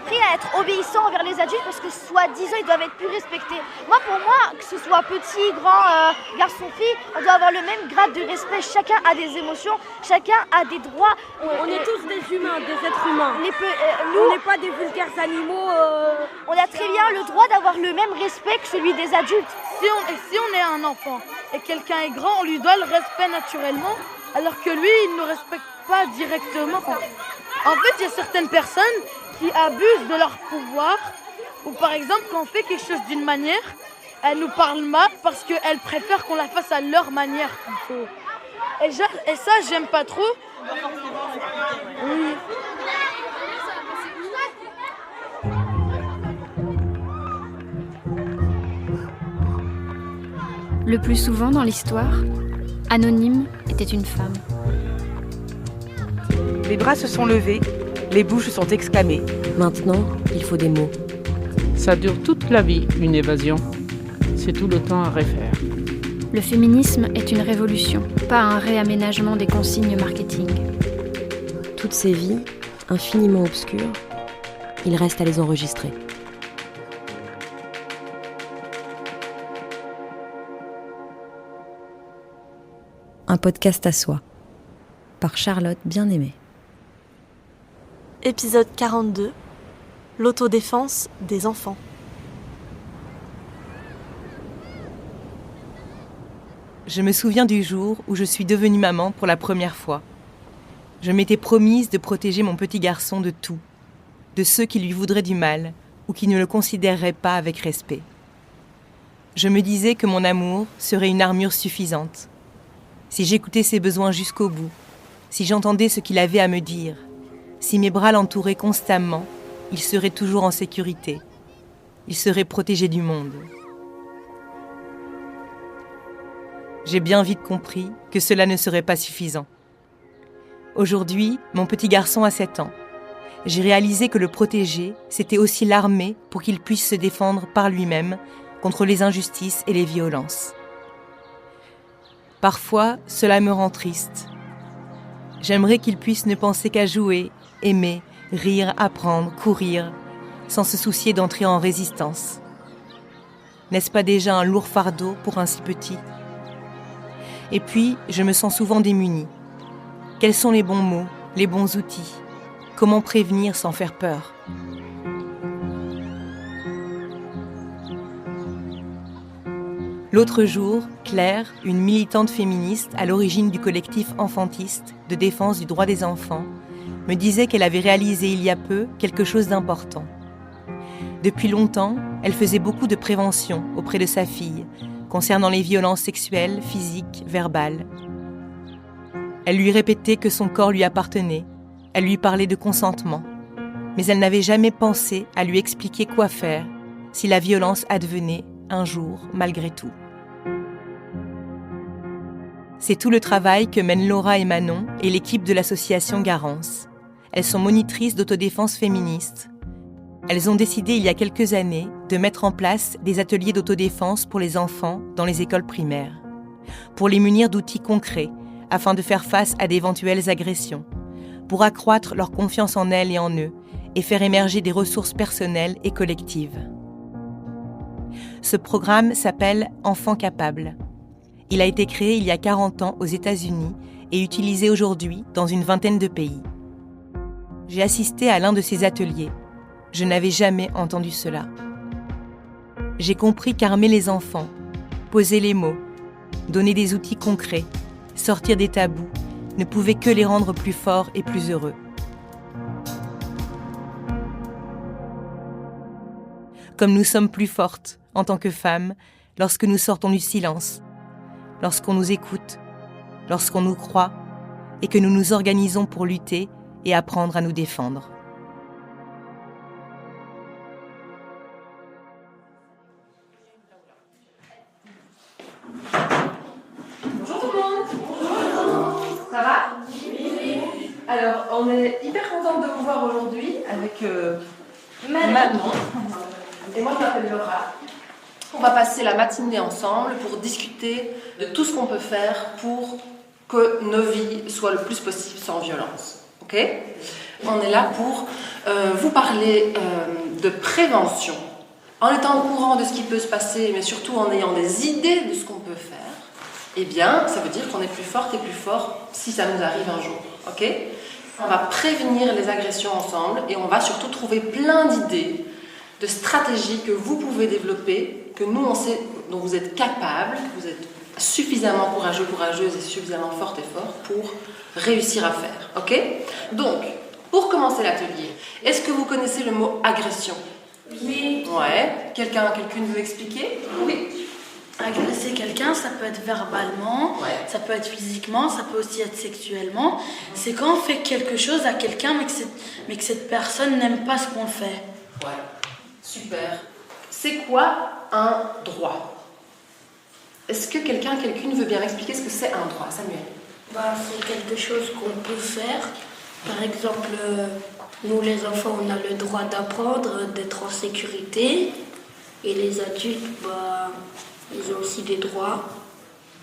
appris à être obéissants envers les adultes parce que soi-disant ils doivent être plus respectés. Pour moi, que ce soit petit, grand, garçon, fille, on doit avoir le même grade de respect. Chacun a des émotions, chacun a des droits. On est tous des humains, des êtres humains. Nous, on n'est pas des vulgaires animaux. On a très bien le droit d'avoir le même respect que celui des adultes. Si on est un enfant et quelqu'un est grand, on lui doit le respect naturellement, alors que lui, il ne nous respecte pas directement. En fait, il y a certaines personnes qui abusent de leur pouvoir, ou par exemple, quand on fait quelque chose d'une manière, elles nous parlent mal parce qu'elles préfèrent qu'on la fasse à leur manière plutôt. Et ça, j'aime pas trop. Oui. Le plus souvent dans l'histoire, Anonyme était une femme. Les bras se sont levés, les bouches sont exclamées. Maintenant, il faut des mots. Ça dure toute la vie, une évasion. C'est tout le temps à refaire. Le féminisme est une révolution, pas un réaménagement des consignes marketing. Toutes ces vies, infiniment obscures, il reste à les enregistrer. Un podcast à soi, par Charlotte Bien-Aimée. Épisode 42, l'autodéfense des enfants. Je me souviens du jour où je suis devenue maman pour la première fois. Je m'étais promise de protéger mon petit garçon de tout, de ceux qui lui voudraient du mal ou qui ne le considéreraient pas avec respect. Je me disais que mon amour serait une armure suffisante. Si j'écoutais ses besoins jusqu'au bout, si j'entendais ce qu'il avait à me dire, si mes bras l'entouraient constamment, il serait toujours en sécurité. Il serait protégé du monde. J'ai bien vite compris que cela ne serait pas suffisant. Aujourd'hui, mon petit garçon a 7 ans. J'ai réalisé que le protéger, c'était aussi l'armer pour qu'il puisse se défendre par lui-même contre les injustices et les violences. Parfois, cela me rend triste. J'aimerais qu'il puisse ne penser qu'à jouer, aimer, rire, apprendre, courir, sans se soucier d'entrer en résistance. N'est-ce pas déjà un lourd fardeau pour un si petit ? Et puis, je me sens souvent démunie. Quels sont les bons mots, les bons outils ? Comment prévenir sans faire peur ? L'autre jour, Claire, une militante féministe à l'origine du collectif enfantiste de défense du droit des enfants, me disait qu'elle avait réalisé il y a peu quelque chose d'important. Depuis longtemps, elle faisait beaucoup de prévention auprès de sa fille, concernant les violences sexuelles, physiques, verbales. Elle lui répétait que son corps lui appartenait, elle lui parlait de consentement, mais elle n'avait jamais pensé à lui expliquer quoi faire si la violence advenait un jour malgré tout. C'est tout le travail que mènent Laura et Manon et l'équipe de l'association Garance. Elles sont monitrices d'autodéfense féministe. Elles ont décidé il y a quelques années de mettre en place des ateliers d'autodéfense pour les enfants dans les écoles primaires, pour les munir d'outils concrets afin de faire face à d'éventuelles agressions, pour accroître leur confiance en elles et en eux et faire émerger des ressources personnelles et collectives. Ce programme s'appelle Enfants capables. Il a été créé il y a 40 ans aux États-Unis et utilisé aujourd'hui dans une vingtaine de pays. J'ai assisté à l'un de ces ateliers. Je n'avais jamais entendu cela. J'ai compris qu'armer les enfants, poser les mots, donner des outils concrets, sortir des tabous, ne pouvait que les rendre plus forts et plus heureux. Comme nous sommes plus fortes, en tant que femmes, lorsque nous sortons du silence, lorsqu'on nous écoute, lorsqu'on nous croit et que nous nous organisons pour lutter et apprendre à nous défendre. Bonjour tout le monde. Bonjour. Ça va ? Oui. Alors, on est hyper contente de vous voir aujourd'hui avec Manon. Et moi, je m'appelle Laura. On va passer la matinée ensemble pour discuter de tout ce qu'on peut faire pour que nos vies soient le plus possible sans violence. Ok ? On est là pour vous parler de prévention, en étant au courant de ce qui peut se passer, mais surtout en ayant des idées de ce qu'on peut faire. Eh bien, ça veut dire qu'on est plus forte et plus fort si ça nous arrive un jour, ok ? On va prévenir les agressions ensemble et on va surtout trouver plein d'idées, de stratégies que vous pouvez développer, que nous on sait, dont vous êtes capables, que vous êtes suffisamment courageux, courageuse et suffisamment forte et fort pour réussir à faire, ok ? Donc, pour commencer l'atelier, est-ce que vous connaissez le mot agression ? Oui. Ouais. Quelqu'une veut expliquer ? Oui. Agresser quelqu'un, ça peut être verbalement, Ouais. ça peut être physiquement, ça peut aussi être sexuellement. C'est quand on fait quelque chose à quelqu'un mais que cette personne n'aime pas ce qu'on fait. Ouais. Super. C'est quoi un droit ? Est-ce que quelqu'une veut bien m'expliquer ce que c'est un droit ? Samuel ? C'est quelque chose qu'on peut faire. Par exemple, nous les enfants, on a le droit d'apprendre, d'être en sécurité. Et les adultes, ils ont aussi des droits.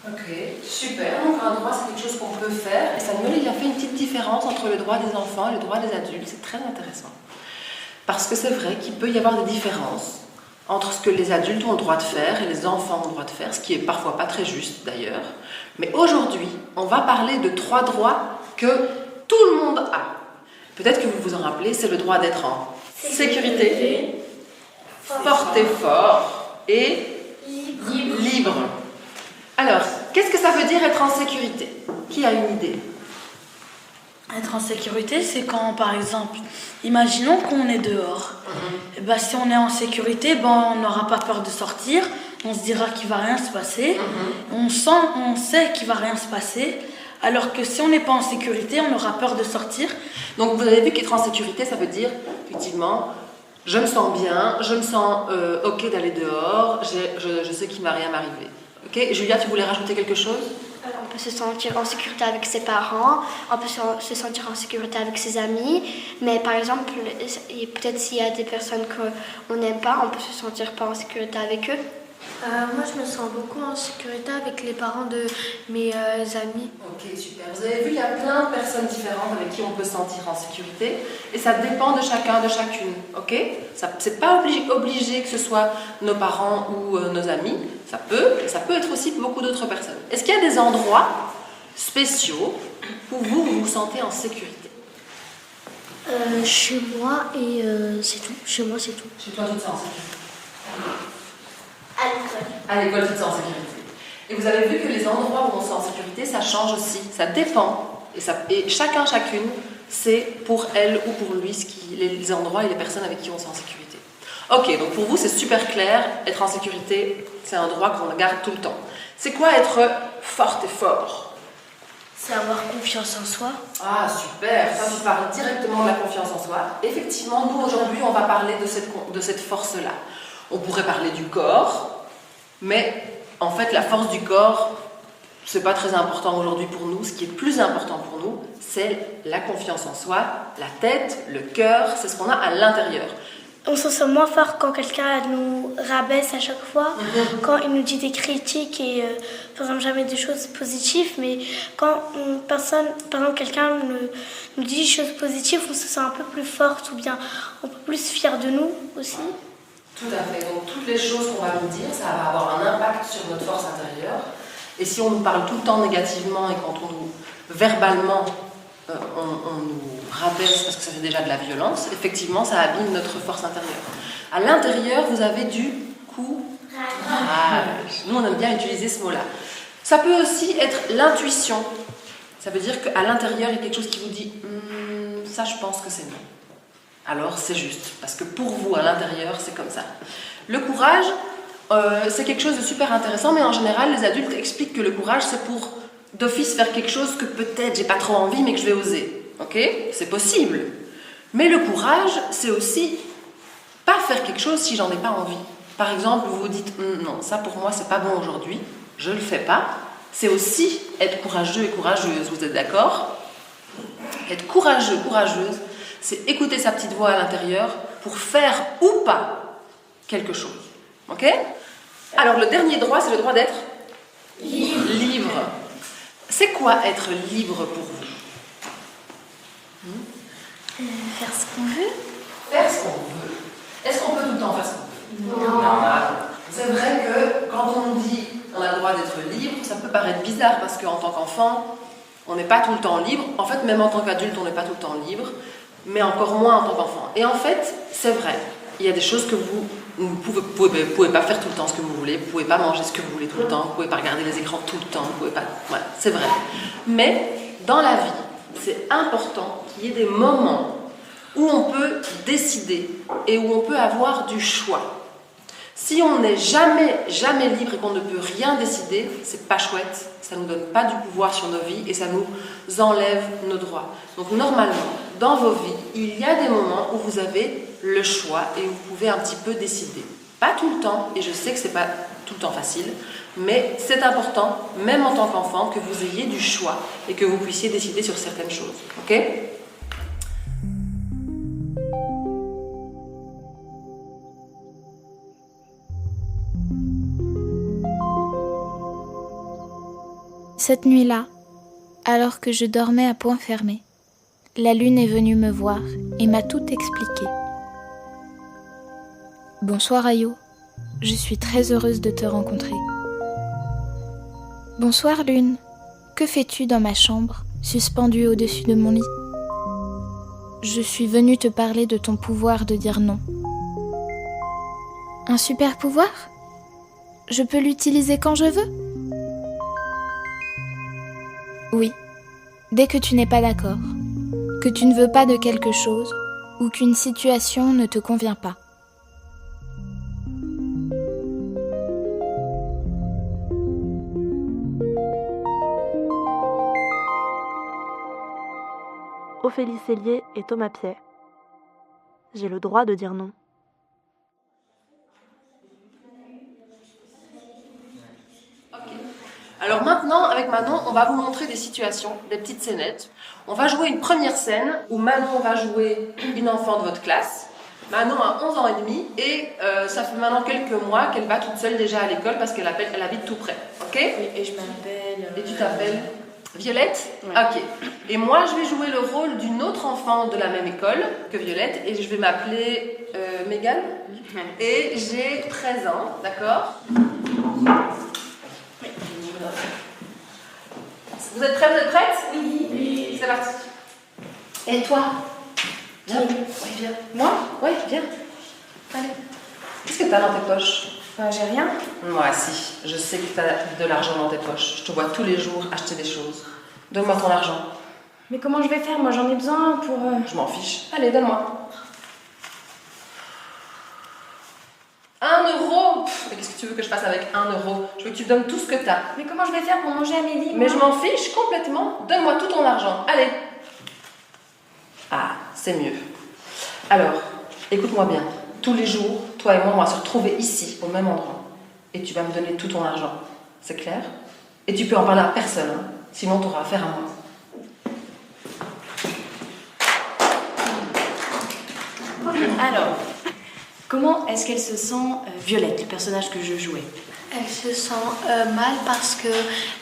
Ok, super. Donc un droit, c'est quelque chose qu'on peut faire. Et Samuel, il a fait une petite différence entre le droit des enfants et le droit des adultes. C'est très intéressant. Parce que c'est vrai qu'il peut y avoir des différences entre ce que les adultes ont le droit de faire et les enfants ont le droit de faire, ce qui est parfois pas très juste d'ailleurs. Mais aujourd'hui, on va parler de 3 droits que tout le monde a. Peut-être que vous vous en rappelez, c'est le droit d'être en sécurité, fort et fort et libre. Alors, qu'est-ce que ça veut dire être en sécurité ? Qui a une idée ? Être en sécurité, c'est quand, par exemple, imaginons qu'on est dehors. Et si on est en sécurité, on n'aura pas peur de sortir. On se dira qu'il ne va rien se passer. On sait qu'il ne va rien se passer. Alors que si on n'est pas en sécurité, on aura peur de sortir. Donc vous avez vu qu'être en sécurité, ça veut dire, effectivement, je me sens bien, je me sens ok d'aller dehors, je sais qu'il ne va rien m'arriver. Ok, Julia, tu voulais rajouter quelque chose ? On peut se sentir en sécurité avec ses parents, on peut se sentir en sécurité avec ses amis, mais par exemple, peut-être s'il y a des personnes qu'on n'aime pas, on peut se sentir pas en sécurité avec eux. Moi, je me sens beaucoup en sécurité avec les parents de mes amis. Ok, super. Vous avez vu, il y a plein de personnes différentes avec qui on peut se sentir en sécurité et ça dépend de chacun, de chacune. Ok ? C'est pas obligé que ce soit nos parents ou nos amis. Ça peut être aussi beaucoup d'autres personnes. Est-ce qu'il y a des endroits spéciaux où vous vous sentez en sécurité ? Chez moi, et c'est tout. Chez moi, c'est tout. Chez toi, tu te sens en sécurité ? À l'école. À l'école, tu te sens en sécurité. Et vous avez vu que les endroits où on se sent en sécurité, ça change aussi, ça dépend. Et chacune, c'est pour elle ou pour lui les endroits et les personnes avec qui on se sent en sécurité. Ok, donc pour vous, c'est super clair, être en sécurité, c'est un droit qu'on garde tout le temps. C'est quoi être forte et fort ? C'est avoir confiance en soi. Ah, super, ça tu parles directement de la confiance en soi. Effectivement, nous aujourd'hui, on va parler de cette force-là. On pourrait parler du corps, mais en fait, la force du corps, c'est pas très important aujourd'hui pour nous. Ce qui est plus important pour nous, c'est la confiance en soi, la tête, le cœur, c'est ce qu'on a à l'intérieur. On se sent moins fort quand quelqu'un nous rabaisse à chaque fois, quand il nous dit des critiques et par exemple jamais des choses positives, mais quand par exemple quelqu'un nous dit des choses positives, on se sent un peu plus forte ou bien un peu plus fier de nous aussi. Tout à fait. Donc toutes les choses qu'on va nous dire, ça va avoir un impact sur notre force intérieure. Et si on nous parle tout le temps négativement et quand on nous verbalement on nous rabaisse parce que ça fait déjà de la violence, effectivement ça abîme notre force intérieure. À l'intérieur, vous avez du courage. Nous on aime bien utiliser ce mot-là. Ça peut aussi être l'intuition. Ça veut dire qu'à l'intérieur, il y a quelque chose qui vous dit ça je pense que c'est non. Alors c'est juste, parce que pour vous, à l'intérieur, c'est comme ça. Le courage, c'est quelque chose de super intéressant, mais en général, les adultes expliquent que le courage, c'est pour d'office faire quelque chose que peut-être j'ai pas trop envie, mais que je vais oser. Ok ? C'est possible. Mais le courage, c'est aussi pas faire quelque chose si j'en ai pas envie. Par exemple, vous vous dites non, ça pour moi, c'est pas bon aujourd'hui, je le fais pas. C'est aussi être courageux et courageuse, vous êtes d'accord ? Être courageux, courageuse, c'est écouter sa petite voix à l'intérieur pour faire ou pas quelque chose. Ok ? Alors, le dernier droit, c'est le droit d'être libre. C'est quoi être libre pour vous ? faire ce qu'on veut. Faire ce qu'on veut. Est-ce qu'on peut tout le temps faire ce qu'on veut? Non. C'est vrai que quand on dit on a le droit d'être libre, ça peut paraître bizarre parce qu'en tant qu'enfant, on n'est pas tout le temps libre. En fait, même en tant qu'adulte, on n'est pas tout le temps libre, mais encore moins en tant qu'enfant. Et en fait, c'est vrai. Il y a des choses que vous ne pouvez pas faire tout le temps ce que vous voulez, vous ne pouvez pas manger ce que vous voulez tout le temps, vous ne pouvez pas regarder les écrans tout le temps, vous pouvez pas... Voilà, c'est vrai. Mais dans la vie, c'est important qu'il y ait des moments où on peut décider et où on peut avoir du choix. Si on n'est jamais libre et qu'on ne peut rien décider, c'est pas chouette, ça ne nous donne pas du pouvoir sur nos vies et ça nous enlève nos droits. Donc normalement, dans vos vies, il y a des moments où vous avez le choix et où vous pouvez un petit peu décider. Pas tout le temps, et je sais que c'est pas tout le temps facile, mais c'est important, même en tant qu'enfant, que vous ayez du choix et que vous puissiez décider sur certaines choses. Ok ? Cette nuit-là, alors que je dormais à poing fermé, la lune est venue me voir et m'a tout expliqué. Bonsoir Ayo, je suis très heureuse de te rencontrer. Bonsoir lune, que fais-tu dans ma chambre, suspendue au-dessus de mon lit? Je suis venue te parler de ton pouvoir de dire non. Un super pouvoir? Je peux l'utiliser quand je veux? Oui, dès que tu n'es pas d'accord, que tu ne veux pas de quelque chose ou qu'une situation ne te convient pas. Ophélie Cellier et Thomas Piet. J'ai le droit de dire non. Alors maintenant, avec Manon, on va vous montrer des situations, des petites scénettes. On va jouer une première scène où Manon va jouer une enfant de votre classe. Manon a 11 ans et demi et ça fait maintenant quelques mois qu'elle va toute seule déjà à l'école parce qu'elle habite tout près. Ok ? Et je m'appelle... Et tu t'appelles Violette ? Ouais. Ok. Et moi, je vais jouer le rôle d'une autre enfant de la même école que Violette et je vais m'appeler Mégane. Et j'ai 13 ans, d'accord ? Vous êtes prêts, vous êtes prêtes ? Oui. C'est parti. Et toi ? Viens. Oui, viens. Moi ? Oui, viens. Allez. Qu'est-ce que t'as dans tes poches ? J'ai rien. Moi, si. Je sais que t'as de l'argent dans tes poches. Je te vois tous les jours acheter des choses. Donne-moi ton argent. Mais comment je vais faire ? Moi, j'en ai besoin pour... Je m'en fiche. Allez, donne-moi. 1 euro. Mais qu'est-ce que tu veux que je fasse avec 1 euro ? Je veux que tu donnes tout ce que t'as. Mais comment je vais faire pour manger à midi ? Mais je m'en fiche complètement. Donne-moi tout ton argent. Allez. Ah, c'est mieux. Alors, écoute-moi bien. Tous les jours, toi et moi, on va se retrouver ici, au même endroit. Et tu vas me donner tout ton argent. C'est clair ? Et tu peux en parler à personne, hein. Sinon tu auras affaire à moi. Alors, comment est-ce qu'elle se sent Violette, le personnage que je jouais ? Elle se sent mal parce qu'il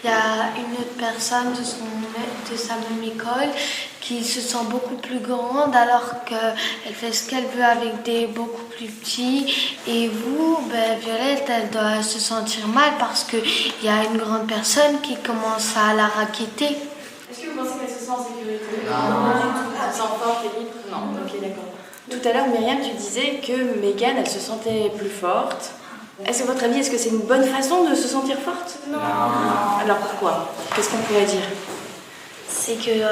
y a une autre personne de sa même école qui se sent beaucoup plus grande alors qu'elle fait ce qu'elle veut avec des beaucoup plus petits. Et vous, Violette, elle doit se sentir mal parce qu'il y a une grande personne qui commence à la raqueter. Est-ce que vous pensez qu'elle se sent en sécurité ? Non, du tout. Elle se sent forte et libre ? Non, ok, d'accord. Tout à l'heure, Myriam, tu disais que Mégane, elle se sentait plus forte. Est-ce que, à votre avis, est-ce que c'est une bonne façon de se sentir forte ? Non. Alors pourquoi ? Qu'est-ce qu'on pourrait dire ? C'est qu'elle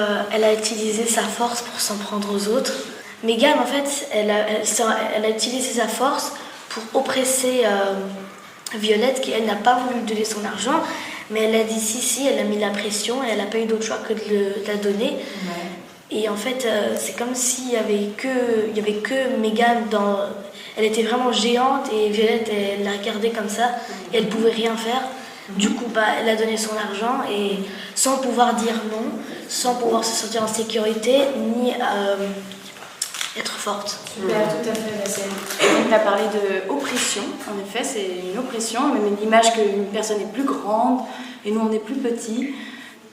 a utilisé sa force pour s'en prendre aux autres. Mégane, en fait, elle a utilisé sa force pour oppresser Violette, qui, elle, n'a pas voulu lui donner son argent, mais elle a dit si, elle a mis la pression et elle n'a pas eu d'autre choix que de la donner. Ouais. Et en fait, c'est comme s'il n'y avait que Mégane dans... Elle était vraiment géante et Violette, elle la regardait comme ça et elle pouvait rien faire. Du coup, elle a donné son argent et sans pouvoir dire non, sans pouvoir se sentir en sécurité, ni être forte. Super, tout à fait, Vassel. Tu as parlé d'oppression, en effet, c'est une oppression, même l'image qu'une personne est plus grande et nous on est plus petits.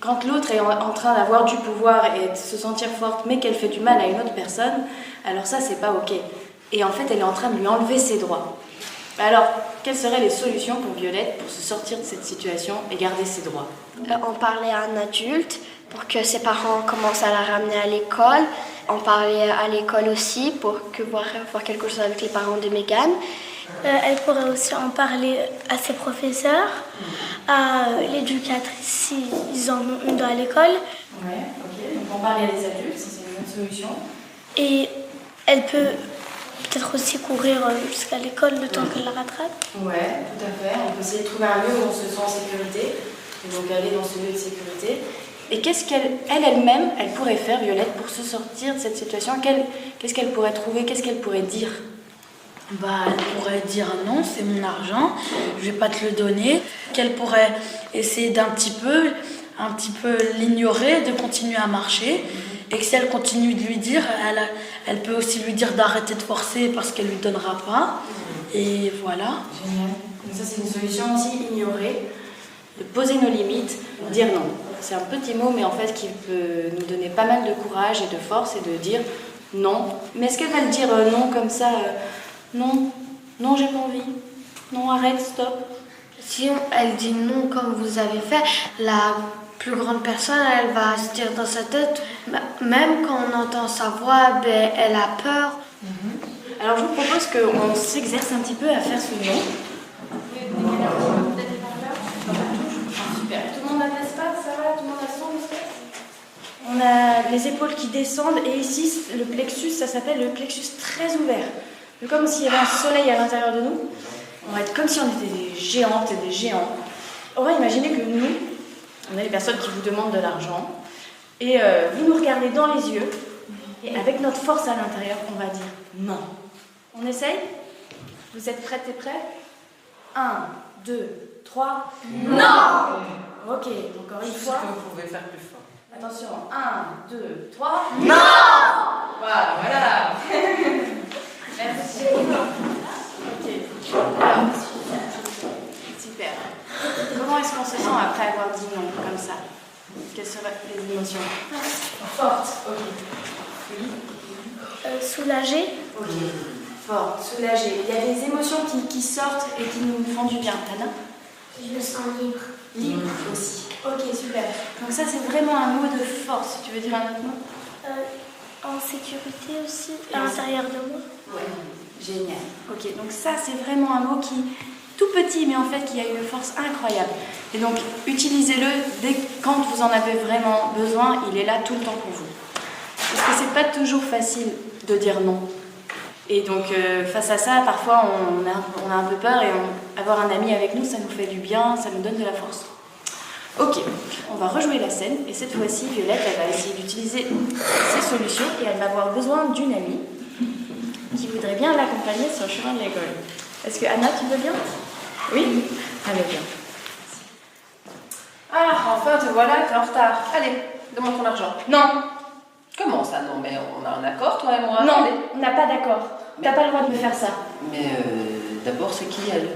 quand l'autre est en train d'avoir du pouvoir et de se sentir forte, mais qu'elle fait du mal à une autre personne, alors ça, c'est pas ok. Et en fait, elle est en train de lui enlever ses droits. Alors, quelles seraient les solutions pour Violette pour se sortir de cette situation et garder ses droits? En parler à un adulte pour que ses parents commencent à la ramener à l'école. En parler à l'école aussi pour voir quelque chose avec les parents de Megan. Elle pourrait aussi en parler à ses professeurs, à l'éducatrice s'ils en ont une à l'école. Ouais, ok. Donc en parler à des adultes, ça c'est une bonne solution. Et elle peut peut-être aussi courir jusqu'à l'école le temps qu'elle la rattrape. Ouais, tout à fait. On peut essayer de trouver un lieu où on se sent en sécurité. Et donc aller dans ce lieu de sécurité. Et qu'est-ce qu'elle-même, elle pourrait faire, Violette, pour se sortir de cette situation? Qu'est-ce qu'elle pourrait trouver? Qu'est-ce qu'elle pourrait dire? Elle pourrait dire non, c'est mon argent, je vais pas te le donner. Qu'elle pourrait essayer d'un petit peu l'ignorer, de continuer à marcher. Et que si elle continue de lui dire, elle peut aussi lui dire d'arrêter de forcer parce qu'elle lui donnera pas. Et voilà. Génial. Donc ça c'est une solution aussi, ignorer, de poser nos limites, dire non. C'est un petit mot, mais en fait qui peut nous donner pas mal de courage et de force et de dire non. Mais est-ce qu'elle va le dire non comme ça non, j'ai pas envie. Non, arrête, stop. Si elle dit non comme vous avez fait, la plus grande personne, elle va se dire dans sa tête, même quand on entend sa voix, elle a peur. Alors je vous propose qu'on s'exerce un petit peu à faire ce non. Super. Tout le monde a de l'espace, ça va? Tout le monde a son espace? On a les épaules qui descendent et ici, le plexus, ça s'appelle le plexus très ouvert. Comme s'il y avait un soleil à l'intérieur de nous. On va être comme si on était des géantes et des géants. On va imaginer que nous, on est les personnes qui vous demandent de l'argent. Et vous nous regardez dans les yeux. Et avec notre force à l'intérieur, on va dire non. On essaye? Vous êtes prêtes et prêts? 1, 2, 3. Non! Ok, encore une fois. Vous pouvez faire plus fort. Attention, 1, 2, 3. Non! Voilà. Merci. Ok. Alors, super. Comment est-ce qu'on se sent après avoir dit non, comme ça? Quelles seraient les émotions? Fortes. Ok. Oui. Soulagée. Ok. Forte, soulagée. Il y a des émotions qui sortent et qui nous font du bien. Anna? Je me sens libre. Libre aussi. Ok, super. Donc ça, c'est vraiment un mot de force. Tu veux dire un autre mot? En sécurité aussi, à l'intérieur de moi. Ouais, génial. Ok, donc ça, c'est vraiment un mot qui, tout petit, mais en fait, qui a une force incroyable. Et donc, utilisez-le quand vous en avez vraiment besoin. Il est là tout le temps pour vous. Parce que c'est pas toujours facile de dire non. Et donc, face à ça, parfois, on a un peu peur et avoir un ami avec nous, ça nous fait du bien, ça nous donne de la force. Ok, on va rejouer la scène et cette fois-ci, Violette, elle va essayer d'utiliser ses solutions et elle va avoir besoin d'une amie qui voudrait bien l'accompagner sur le chemin de l'école. Est-ce que Anna, tu veux bien? Oui? Allez, bien. Ah, enfin te voilà, t'es en retard. Allez, demande ton argent. Non! Comment ça, non? Mais on a un accord, toi et moi? Non, Allez. on n'a pas d'accord. T'as pas le droit de me faire ça. Mais d'abord, c'est qui elle?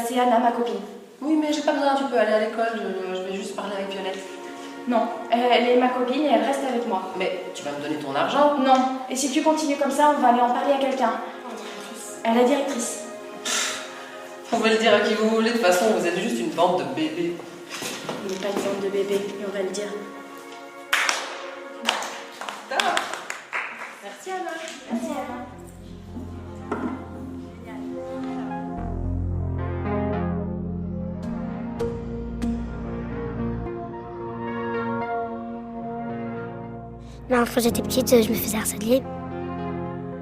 C'est Anna, ma copine. Oui, mais j'ai pas besoin, tu peux aller à l'école, je vais juste parler avec Violette. Non, elle est ma copine et elle reste avec moi. Mais tu vas me donner ton argent? Non, et si tu continues comme ça, on va aller en parler à quelqu'un. À la directrice. On va le dire à qui vous voulez, de toute façon, vous êtes juste une bande de bébés. On n'est pas une bande de bébés, et on va le dire. Merci Anna. Merci Anna. Non, quand j'étais petite, je me faisais harceler.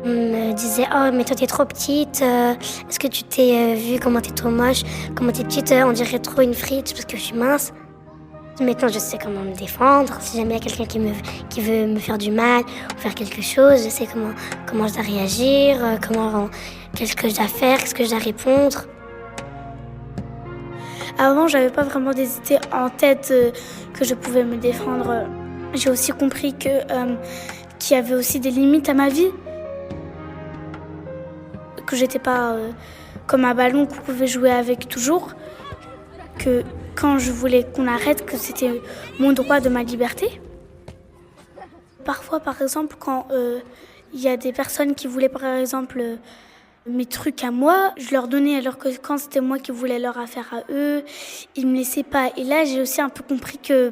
On me disait « Oh, mais toi, t'es trop petite. Est-ce que tu t'es vue comment t'es trop moche? Comment t'es petite, on dirait trop une frite parce que je suis mince. » Maintenant, je sais comment me défendre. Si jamais il y a quelqu'un qui veut me faire du mal ou faire quelque chose, je sais comment je dois réagir, qu'est-ce que je dois faire, qu'est-ce que je dois répondre. Avant, j'avais pas vraiment des idées en tête que je pouvais me défendre. J'ai aussi compris qu'il y avait aussi des limites à ma vie. Que j'étais pas comme un ballon qu'on pouvait jouer avec toujours. Que quand je voulais qu'on arrête, que c'était mon droit de ma liberté. Parfois, par exemple, quand il y a des personnes qui voulaient, par exemple, mes trucs à moi, je leur donnais, alors que quand c'était moi qui voulais leur affaire à eux, ils me laissaient pas. Et là, j'ai aussi un peu compris que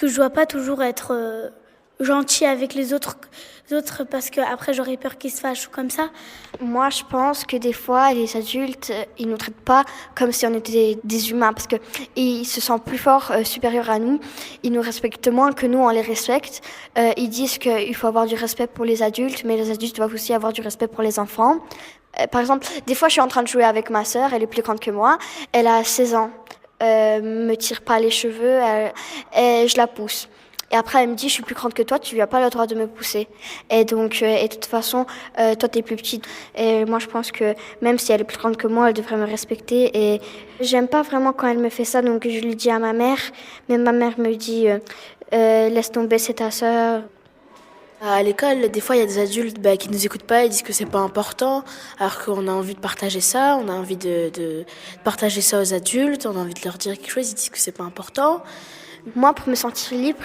je dois pas toujours être gentil avec les autres parce que après j'aurais peur qu'ils se fâchent ou comme ça. Moi, je pense que des fois, les adultes, ils nous traitent pas comme si on était des humains parce que ils se sentent plus forts, supérieurs à nous. Ils nous respectent moins que nous, on les respecte. Ils disent qu'il faut avoir du respect pour les adultes, mais les adultes doivent aussi avoir du respect pour les enfants. Par exemple, des fois, je suis en train de jouer avec ma sœur, elle est plus grande que moi, elle a 16 ans. Me tire pas les cheveux, et je la pousse. Et après, elle me dit, je suis plus grande que toi, tu n'as pas le droit de me pousser. Et donc, et de toute façon, toi, t'es plus petite. Et moi, je pense que même si elle est plus grande que moi, elle devrait me respecter. Et j'aime pas vraiment quand elle me fait ça, donc je le dis à ma mère. Mais ma mère me dit, laisse tomber, c'est ta sœur. À l'école, des fois, il y a des adultes qui nous écoutent pas, ils disent que c'est pas important, alors qu'on a envie de partager ça, on a envie de partager ça aux adultes, on a envie de leur dire quelque chose, ils disent que c'est pas important. Moi, pour me sentir libre,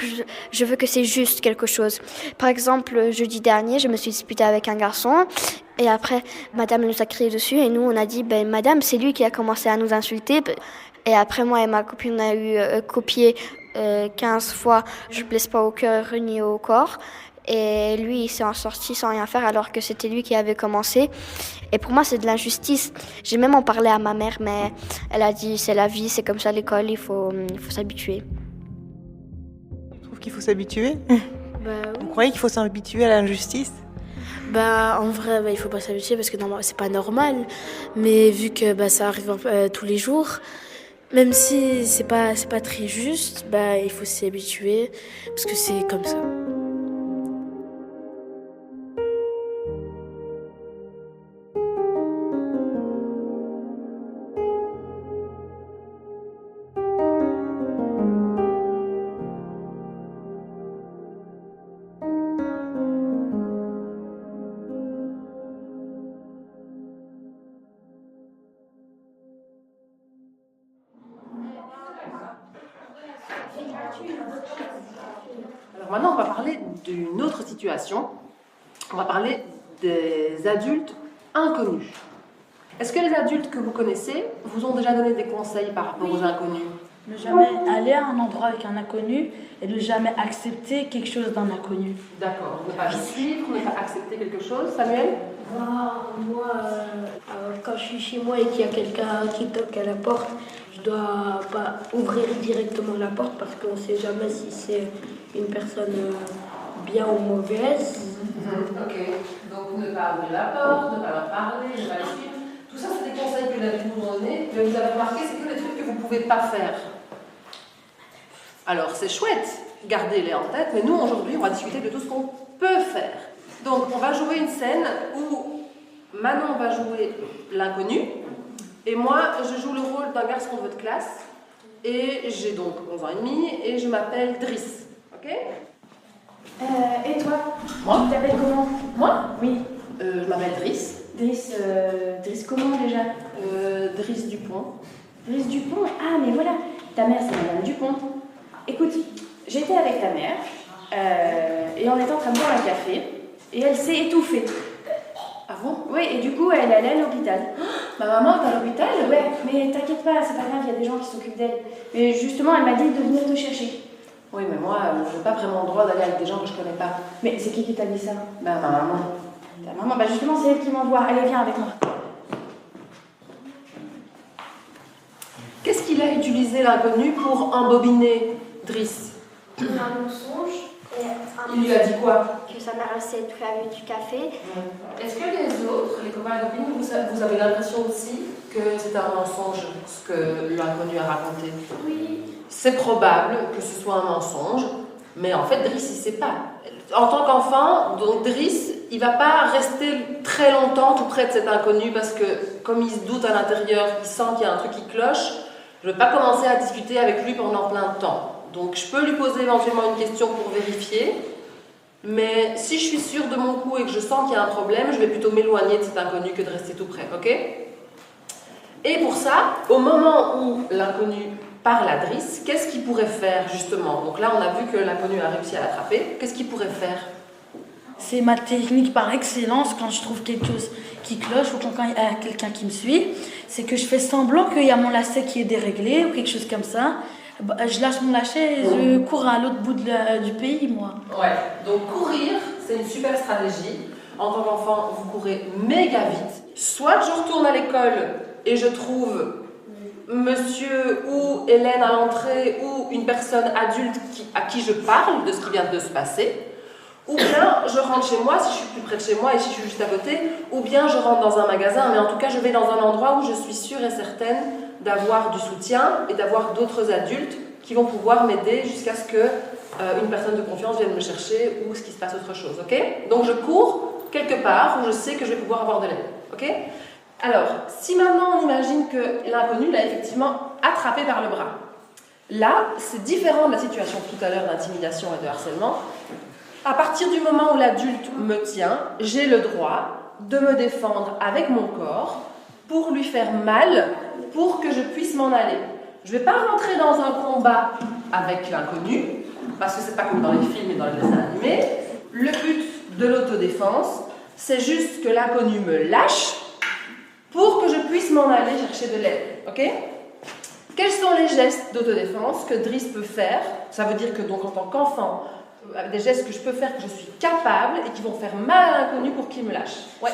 je veux que c'est juste quelque chose. Par exemple, jeudi dernier, je me suis disputée avec un garçon et après, madame nous a crié dessus et nous, on a dit, madame, c'est lui qui a commencé à nous insulter. Et après, moi et ma copine, on a eu copié 15 fois « je blesse pas au cœur ni au corps ». Et lui, il s'est en sorti sans rien faire alors que c'était lui qui avait commencé. Et pour moi, c'est de l'injustice. J'ai même en parlé à ma mère, mais elle a dit, c'est la vie, c'est comme ça l'école, il faut s'habituer. Qu'il faut s'habituer? Oui. Vous croyez qu'il faut s'habituer à l'injustice? En vrai, il faut pas s'habituer parce que c'est pas normal. Mais vu que ça arrive tous les jours, même si c'est pas très juste, il faut s'y habituer parce que c'est comme ça. Alors maintenant, on va parler d'une autre situation. On va parler des adultes inconnus. Est-ce que les adultes que vous connaissez vous ont déjà donné des conseils par rapport aux inconnus? Ne jamais aller à un endroit avec un inconnu et ne jamais accepter quelque chose d'un inconnu. D'accord, ne pas suivre, ne pas accepter quelque chose. Samuel? Moi, quand je suis chez moi et qu'il y a quelqu'un qui toque à la porte, je dois pas ouvrir directement la porte parce qu'on ne sait jamais si c'est une personne bien ou mauvaise. Ok, donc ne pas ouvrir la porte, ne pas leur parler, ne pas les suivre. Tout ça, c'est des conseils que les adultes nous ont donnés, mais vous avez remarqué, c'est que les trucs que vous ne pouvez pas faire. Alors, c'est chouette, gardez-les en tête, mais nous, aujourd'hui, on va discuter de tout ce qu'on peut faire. Donc, on va jouer une scène où Manon va jouer l'inconnu, et moi, je joue le rôle d'un garçon de votre classe, et j'ai donc 11 ans et demi, et je m'appelle Driss. Ok? Et toi? Moi? Tu t'appelles comment? Moi? Oui. Je m'appelle Driss. Driss comment déjà? Driss Dupont. Driss Dupont? Ah, mais voilà, ta mère c'est Madame Dupont. Écoute, j'étais avec ta mère, et on était en train de boire un café, et elle s'est étouffée. Ah bon? Oui, et du coup, elle est allée à l'hôpital. Ma maman est à l'hôpital? Ouais, mais t'inquiète pas, c'est pas grave, il y a des gens qui s'occupent d'elle. Mais justement, elle m'a dit de venir te chercher. Oui, mais moi, je n'ai pas vraiment le droit d'aller avec des gens que je connais pas. Mais c'est qui t'a dit ça? Ma maman. Ta maman, justement, c'est elle qui m'envoie. Allez, viens avec moi. Qu'est-ce qu'il a utilisé l'inconnu pour embobiner Driss? Un mensonge. Il lui a dit quoi? Que sa mère s'est étouffée avec du café. Est-ce que les autres, les copains et copines, vous avez l'impression aussi que c'est un mensonge, ce que l'inconnu a raconté? Oui. C'est probable que ce soit un mensonge, mais en fait, Driss, il ne sait pas. En tant qu'enfant, donc Driss, il ne va pas rester très longtemps tout près de cet inconnu parce que, comme il se doute à l'intérieur, il sent qu'il y a un truc qui cloche. Je ne vais pas commencer à discuter avec lui pendant plein de temps. Donc, je peux lui poser éventuellement une question pour vérifier, mais si je suis sûre de mon coup et que je sens qu'il y a un problème, je vais plutôt m'éloigner de cet inconnu que de rester tout près, ok? Et pour ça, au moment où l'inconnu par la Driss, qu'est-ce qu'il pourrait faire justement? Donc là, on a vu que l'inconnu a réussi à l'attraper. Qu'est-ce qu'il pourrait faire? C'est ma technique par excellence quand je trouve quelque chose qui cloche ou quand il y a quelqu'un qui me suit. C'est que je fais semblant qu'il y a mon lacet qui est déréglé ou quelque chose comme ça. Je lâche mon lacet et je cours à l'autre bout du pays, moi. Ouais, donc courir, c'est une super stratégie. En tant qu'enfant, vous courez méga vite. Soit je retourne à l'école et je trouve monsieur ou Hélène à l'entrée ou une personne adulte à qui je parle de ce qui vient de se passer, ou bien je rentre chez moi si je suis plus près de chez moi et si je suis juste à côté, ou bien je rentre dans un magasin, mais en tout cas je vais dans un endroit où je suis sûre et certaine d'avoir du soutien et d'avoir d'autres adultes qui vont pouvoir m'aider jusqu'à ce que une personne de confiance vienne me chercher ou ce qui se passe autre chose, ok? Donc je cours quelque part où je sais que je vais pouvoir avoir de l'aide, ok? Alors, si maintenant on imagine que l'inconnu l'a effectivement attrapé par le bras, là, c'est différent de la situation tout à l'heure d'intimidation et de harcèlement. À partir du moment où l'adulte me tient, j'ai le droit de me défendre avec mon corps pour lui faire mal, pour que je puisse m'en aller. Je ne vais pas rentrer dans un combat avec l'inconnu, parce que c'est pas comme dans les films et dans les dessins animés. Le but de l'autodéfense, c'est juste que l'inconnu me lâche pour que je puisse m'en aller chercher de l'aide, ok? Quels sont les gestes d'autodéfense que Driss peut faire? Ça veut dire que donc en tant qu'enfant, des gestes que je peux faire, que je suis capable et qui vont faire mal à l'inconnu pour qu'il me lâche. Ouais.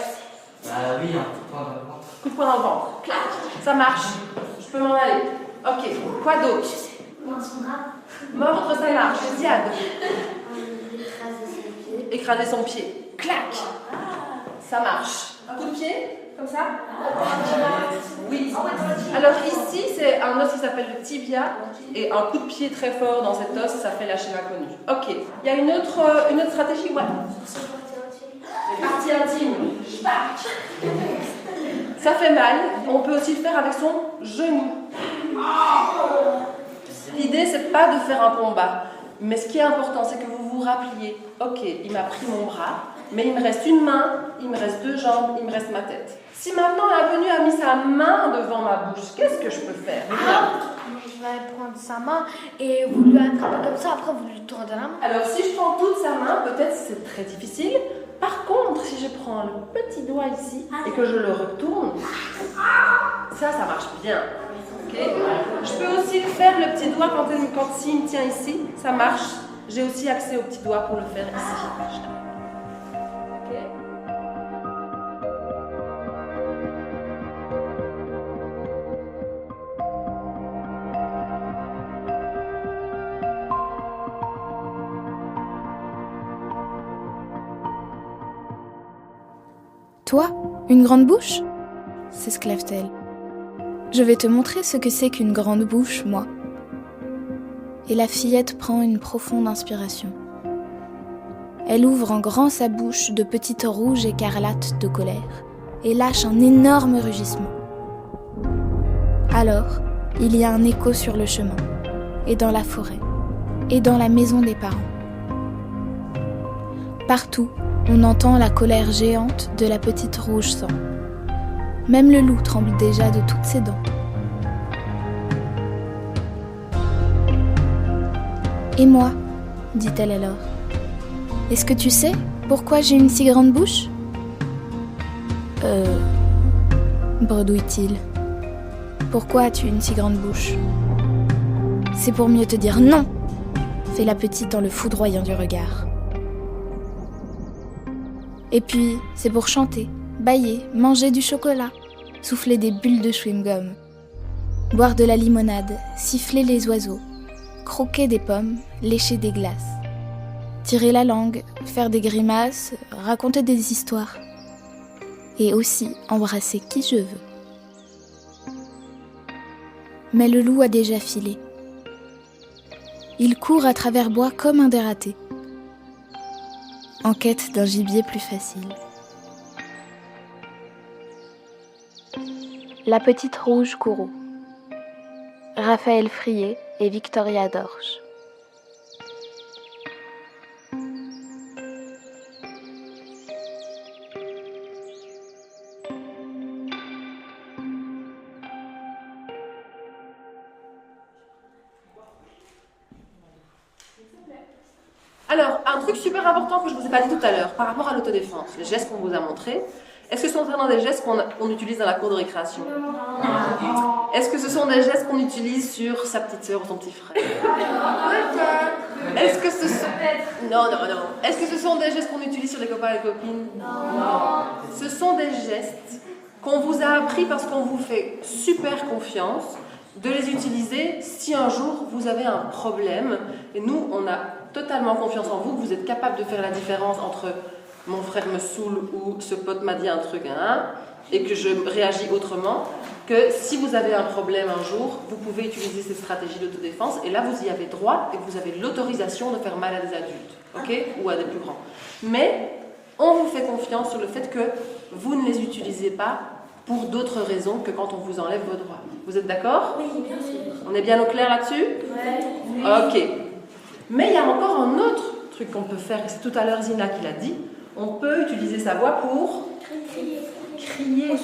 Oui, un coup de poing dans le ventre. Coup de poing dans le ventre. Clac. Ça marche. Je peux m'en aller. Ok. Quoi d'autre? Mordre, ça marche. Ziad. Écraser son pied. Clac. Ça marche. Un coup de pied? Comme ça? Oui. Alors ici, c'est un os qui s'appelle le tibia et un coup de pied très fort dans cet os, ça fait lâcher l'inconnu. Ok. Il y a une autre stratégie? Ouais. Les parties intimes. Ça fait mal. On peut aussi le faire avec son genou. L'idée, c'est pas de faire un combat. Mais ce qui est important, c'est que vous vous rappeliez, ok, il m'a pris mon bras, mais il me reste une main, il me reste deux jambes, il me reste ma tête. Si maintenant l'inconnu a mis sa main devant ma bouche, qu'est-ce que je peux faire? Je vais prendre sa main et vous lui attrapez comme ça, après vous lui tournez la main. Alors si je prends toute sa main, peut-être c'est très difficile. Par contre, si je prends le petit doigt ici et que je le retourne, ça marche bien. Okay. Je peux aussi faire le petit doigt quand s'il me tient ici, ça marche. J'ai aussi accès au petit doigt pour le faire ici. Okay. Toi, une grande bouche? S'esclave-t-elle. Je vais te montrer ce que c'est qu'une grande bouche, moi. Et la fillette prend une profonde inspiration. Elle ouvre en grand sa bouche de petites rouges écarlates de colère et lâche un énorme rugissement. Alors, il y a un écho sur le chemin, et dans la forêt, et dans la maison des parents. Partout, on entend la colère géante de la petite rouge sang. Même le loup tremble déjà de toutes ses dents. Et moi, dit-elle alors, est-ce que tu sais pourquoi j'ai une si grande bouche? Bredouille-t-il. Pourquoi as-tu une si grande bouche? C'est pour mieux te dire non, fait la petite en le foudroyant du regard. Et puis, c'est pour chanter, bâiller, manger du chocolat, souffler des bulles de chewing-gum, boire de la limonade, siffler les oiseaux, croquer des pommes, lécher des glaces, tirer la langue, faire des grimaces, raconter des histoires, et aussi embrasser qui je veux. Mais le loup a déjà filé. Il court à travers bois comme un dératé, en quête d'un gibier plus facile. La petite rouge Kourou. Raphaël Frié et Victoria Dorsch. Alors, un truc super important que je ne vous ai pas dit tout à l'heure, par rapport à l'autodéfense, les gestes qu'on vous a montrés, est-ce que ce sont vraiment des gestes qu'on utilise dans la cour de récréation? Est-ce que ce sont des gestes qu'on utilise sur sa petite sœur ou son petit frère? Est-ce que ce sont... Non. Est-ce que ce sont des gestes qu'on utilise sur les copains et les copines? Non. Ce sont des gestes qu'on vous a appris parce qu'on vous fait super confiance de les utiliser si un jour vous avez un problème. Et nous, on a totalement confiance en vous, que vous êtes capable de faire la différence entre mon frère me saoule ou ce pote m'a dit un truc, et que je réagis autrement, que si vous avez un problème un jour, vous pouvez utiliser ces stratégies d'autodéfense, et là vous y avez droit, et vous avez l'autorisation de faire mal à des adultes, ok, ou à des plus grands. Mais on vous fait confiance sur le fait que vous ne les utilisez pas pour d'autres raisons que quand on vous enlève vos droits. Vous êtes d'accord? Oui, bien sûr. On est bien au clair là-dessus? Oui. Ok. Mais il y a encore un autre truc qu'on peut faire, et c'est tout à l'heure Zina qui l'a dit, on peut utiliser sa voix pour crier.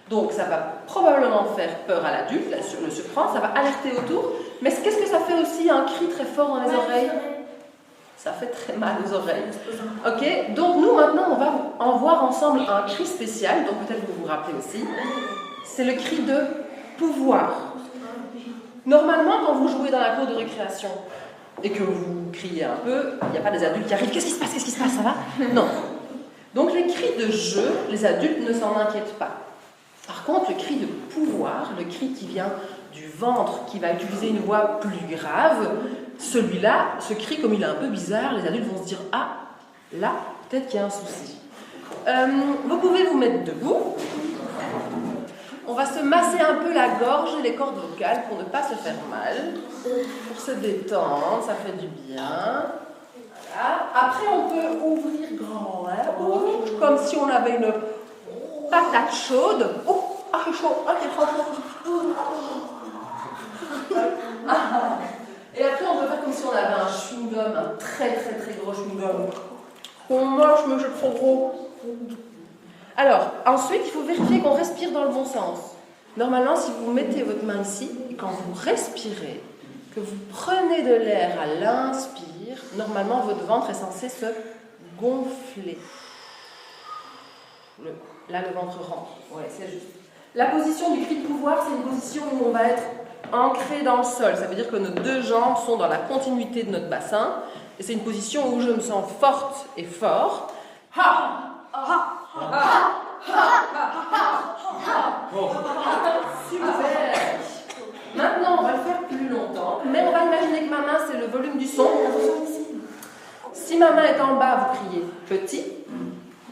Donc ça va probablement faire peur à l'adulte, le surprendre, ça va alerter autour, mais qu'est-ce que ça fait aussi un cri très fort dans les oreilles? Ça fait très mal aux oreilles. Ok, donc nous maintenant on va en voir ensemble un cri spécial, donc peut-être vous vous rappelez aussi, c'est le cri de pouvoir. Normalement quand vous jouez dans la cour de récréation, et que vous criez un peu, il n'y a pas des adultes qui arrivent. Qu'est-ce qui se passe, ça va? Non. Donc les cris de jeu, les adultes ne s'en inquiètent pas. Par contre, le cri de pouvoir, le cri qui vient du ventre, qui va utiliser une voix plus grave, celui-là, ce cri, comme il est un peu bizarre, les adultes vont se dire « Ah, là, peut-être qu'il y a un souci. » Vous pouvez vous mettre debout. On va se masser un peu la gorge et les cordes vocales pour ne pas se faire mal, pour se détendre, ça fait du bien. Voilà. Après, on peut ouvrir grand, comme si on avait une patate chaude. Oh, c'est chaud, c'est chaud. Et après, on peut faire comme si on avait un chewing-gum, un très très très gros chewing-gum. On mange, mais c'est trop gros. Alors, ensuite, il faut vérifier qu'on respire dans le bon sens. Normalement, si vous mettez votre main ici, et quand vous respirez, que vous prenez de l'air à l'inspire, normalement, votre ventre est censé se gonfler. Là, le ventre rentre. Ouais, c'est juste. La position du cri de pouvoir, c'est une position où on va être ancré dans le sol. Ça veut dire que nos deux jambes sont dans la continuité de notre bassin. Et c'est une position où je me sens forte et fort. Ha! Ha! Super. Maintenant, on va le faire plus longtemps, mais on va imaginer que ma main, c'est le volume du son. Si ma main est en bas, vous criez petit.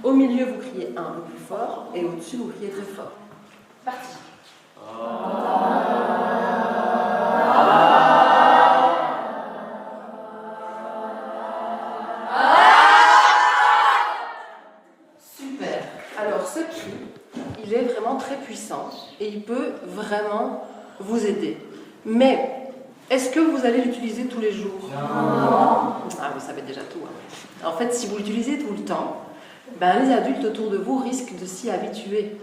Au milieu, vous criez un peu plus fort. Et au-dessus, vous criez très fort. Parti. Super. Alors, ce cri, il est vraiment très puissant et il peut vraiment vous aider. Mais, est-ce que vous allez l'utiliser tous les jours? Non. Ah, vous savez déjà tout. En fait, si vous l'utilisez tout le temps, les adultes autour de vous risquent de s'y habituer.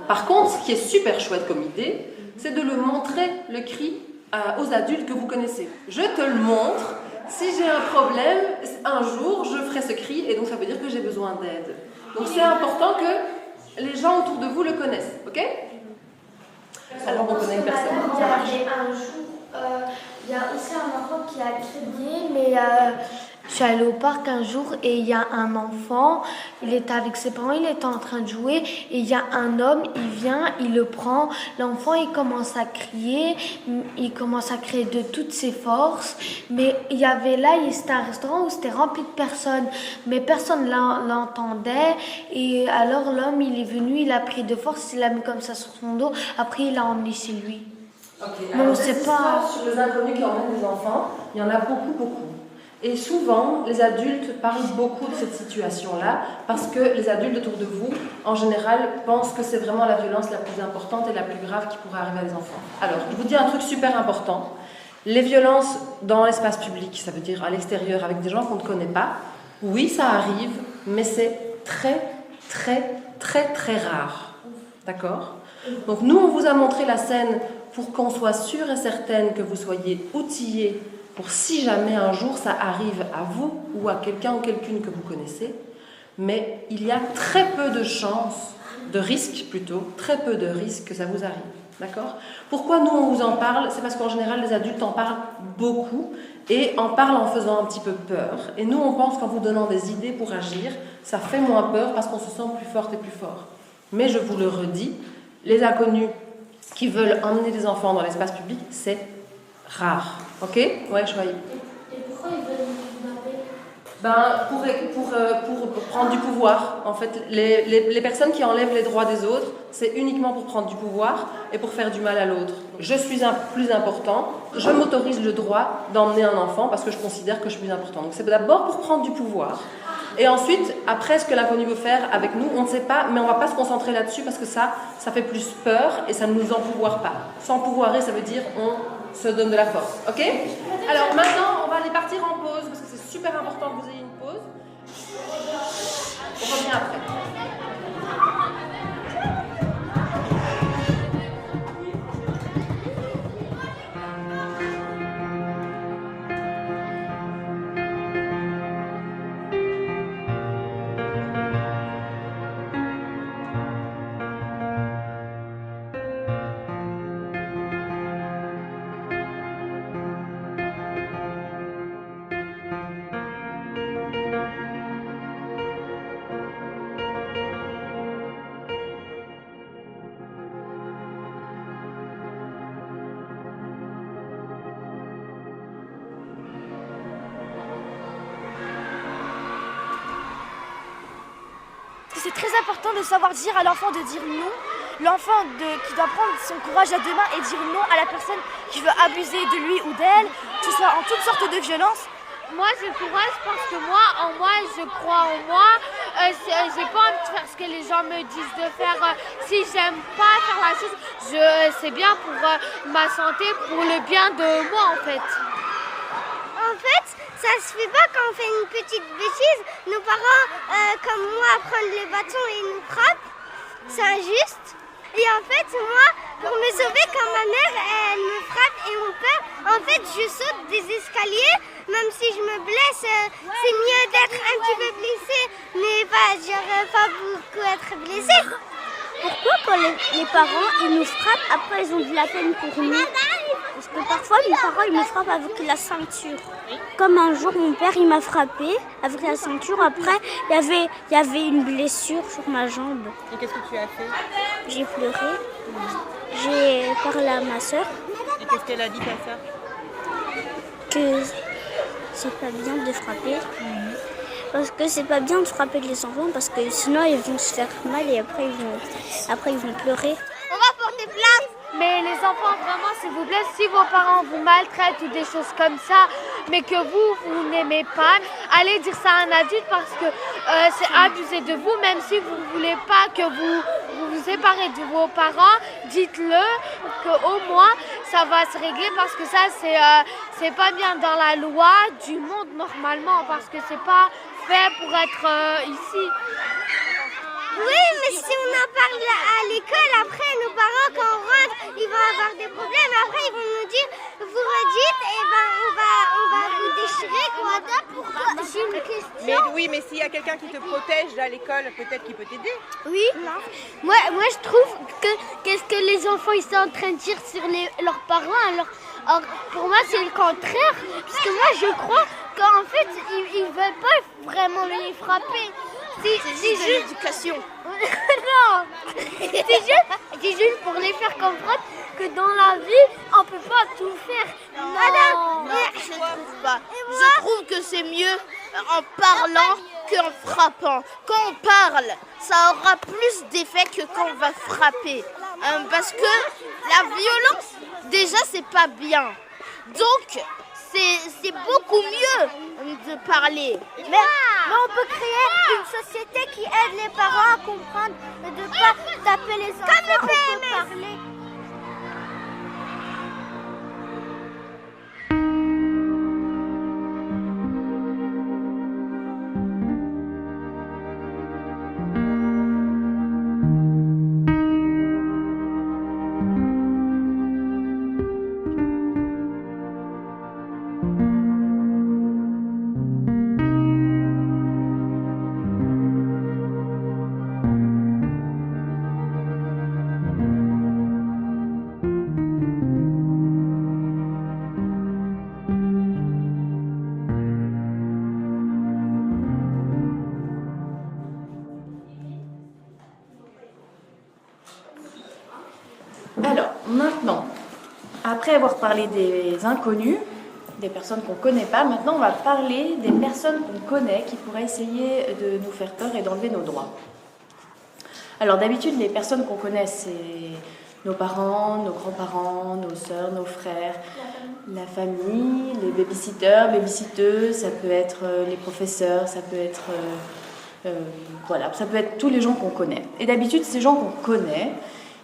Par contre, ce qui est super chouette comme idée, c'est de le montrer, le cri, aux adultes que vous connaissez. Je te le montre. Si j'ai un problème, un jour, je ferai ce cri et donc ça veut dire que j'ai besoin d'aide. Donc c'est important que les gens autour de vous le connaissent, ok? Alors on connaît une personne. Il y a aussi un enfant qui a crié, mais je suis allée au parc un jour et il y a un enfant, il était avec ses parents, il était en train de jouer et il y a un homme, il vient, il le prend, l'enfant il commence à crier de toutes ses forces, mais il y avait là, c'était un restaurant où c'était rempli de personnes, mais personne l'entendait et alors l'homme il est venu, il a pris de force, il l'a mis comme ça sur son dos, après il l'a emmené chez lui. Okay. Mais on ne sait pas. Sur les inconnus qui emmènent des enfants, il y en a beaucoup. Et souvent, les adultes parlent beaucoup de cette situation-là parce que les adultes autour de vous, en général, pensent que c'est vraiment la violence la plus importante et la plus grave qui pourrait arriver à des enfants. Alors, je vous dis un truc super important. Les violences dans l'espace public, ça veut dire à l'extérieur, avec des gens qu'on ne connaît pas, oui, ça arrive, mais c'est très rare. D'accord ? Donc nous, on vous a montré la scène pour qu'on soit sûr et certaine que vous soyez outillés pour si jamais un jour ça arrive à vous ou à quelqu'un ou quelqu'une que vous connaissez, mais il y a très peu de chances, de risques plutôt, très peu de risques que ça vous arrive. D'accord ? Pourquoi nous on vous en parle ? C'est parce qu'en général les adultes en parlent beaucoup et en parlent en faisant un petit peu peur. Et nous on pense qu'en vous donnant des idées pour agir, ça fait moins peur parce qu'on se sent plus forte et plus fort. Mais je vous le redis, les inconnus qui veulent emmener des enfants dans l'espace public, c'est rare. Ok ? Ouais, Chouaïb. Et pourquoi ils veulent nous kidnapper ? Pour prendre du pouvoir. En fait, les personnes qui enlèvent les droits des autres, c'est uniquement pour prendre du pouvoir et pour faire du mal à l'autre. Je suis plus important, je m'autorise le droit d'emmener un enfant parce que je considère que je suis plus important. Donc c'est d'abord pour prendre du pouvoir. Et ensuite, après, ce que l'inconnu veut faire avec nous, on ne sait pas, mais on ne va pas se concentrer là-dessus parce que ça fait plus peur et ça ne nous empouvoire pas. S'empouvoirer, ça veut dire on se donne de la force. Ok ? Alors maintenant, on va aller partir en pause parce que c'est super important que vous ayez une pause. On revient après. C'est très important de savoir dire à l'enfant de dire non. L'enfant qui doit prendre son courage à deux mains et dire non à la personne qui veut abuser de lui ou d'elle, que ce soit en toutes sortes de violences. Moi j'ai le courage parce que moi je crois en moi. J'ai pas envie de faire ce que les gens me disent de faire. Si j'aime pas faire la chose, c'est bien pour ma santé, pour le bien de moi en fait. En fait, ça se fait pas quand on fait une petite bêtise. Nos parents, comme moi, prennent les bâtons et nous frappent. C'est injuste. Et en fait, moi, pour me sauver, quand ma mère, elle me frappe et mon père, en fait, je saute des escaliers. Même si je me blesse, c'est mieux d'être un petit peu blessée, mais j'aurais pas beaucoup être blessée. Pourquoi quand les parents, ils nous frappent, après ils ont de la peine pour nous ? Parce que parfois, mes parents, ils me frappent avec la ceinture. Comme un jour, mon père, il m'a frappé avec la ceinture. Après, il y avait une blessure sur ma jambe. Et qu'est-ce que tu as fait ? J'ai pleuré. J'ai parlé à ma soeur. Et qu'est-ce qu'elle a dit, ta soeur ? Que c'est pas bien de frapper. Parce que c'est pas bien de frapper les enfants parce que sinon ils vont se faire mal et après ils vont pleurer. On va porter plainte. Mais les enfants, vraiment, s'il vous plaît, si vos parents vous maltraitent ou des choses comme ça, mais que vous n'aimez pas, allez dire ça à un adulte parce que c'est abuser de vous, même si vous ne voulez pas que vous séparez de vos parents, dites-le qu'au moins ça va se régler parce que ça c'est pas bien dans la loi du monde normalement parce que c'est pas fait pour être ici. Oui, mais si on en parle à l'école, après nos parents quand on rentre, ils vont avoir des problèmes. Après ils vont nous dire, vous redites, et ben on va vous déchirer quoi. Pourquoi ? J'ai une question. Mais s'il y a quelqu'un qui te protège à l'école, peut-être qu'il peut t'aider. Oui. Moi je trouve que qu'est-ce que les enfants ils sont en train de dire sur leurs parents. Alors pour moi c'est le contraire, parce que moi je crois qu'en fait ils veulent pas vraiment les frapper. C'est juste l'éducation. Non, c'est juste pour les faire comprendre que dans la vie, on peut pas tout faire. Non, je trouve pas. Je trouve que c'est mieux en parlant qu'en frappant. Quand on parle, ça aura plus d'effet que quand on va frapper. Parce que la violence, déjà, c'est pas bien. Donc, c'est beaucoup mieux de parler. Mais on peut créer une société qui aide les parents à comprendre et de ne pas taper les enfants. Comme le PMS. parler. maintenant, après avoir parlé des inconnus, des personnes qu'on ne connaît pas, maintenant on va parler des personnes qu'on connaît qui pourraient essayer de nous faire peur et d'enlever nos droits. Alors d'habitude, les personnes qu'on connaît, c'est nos parents, nos grands-parents, nos sœurs, nos frères, la famille, les babysitters, babysitteuses, ça peut être les professeurs, ça peut être... voilà, ça peut être tous les gens qu'on connaît. Et d'habitude, ces gens qu'on connaît,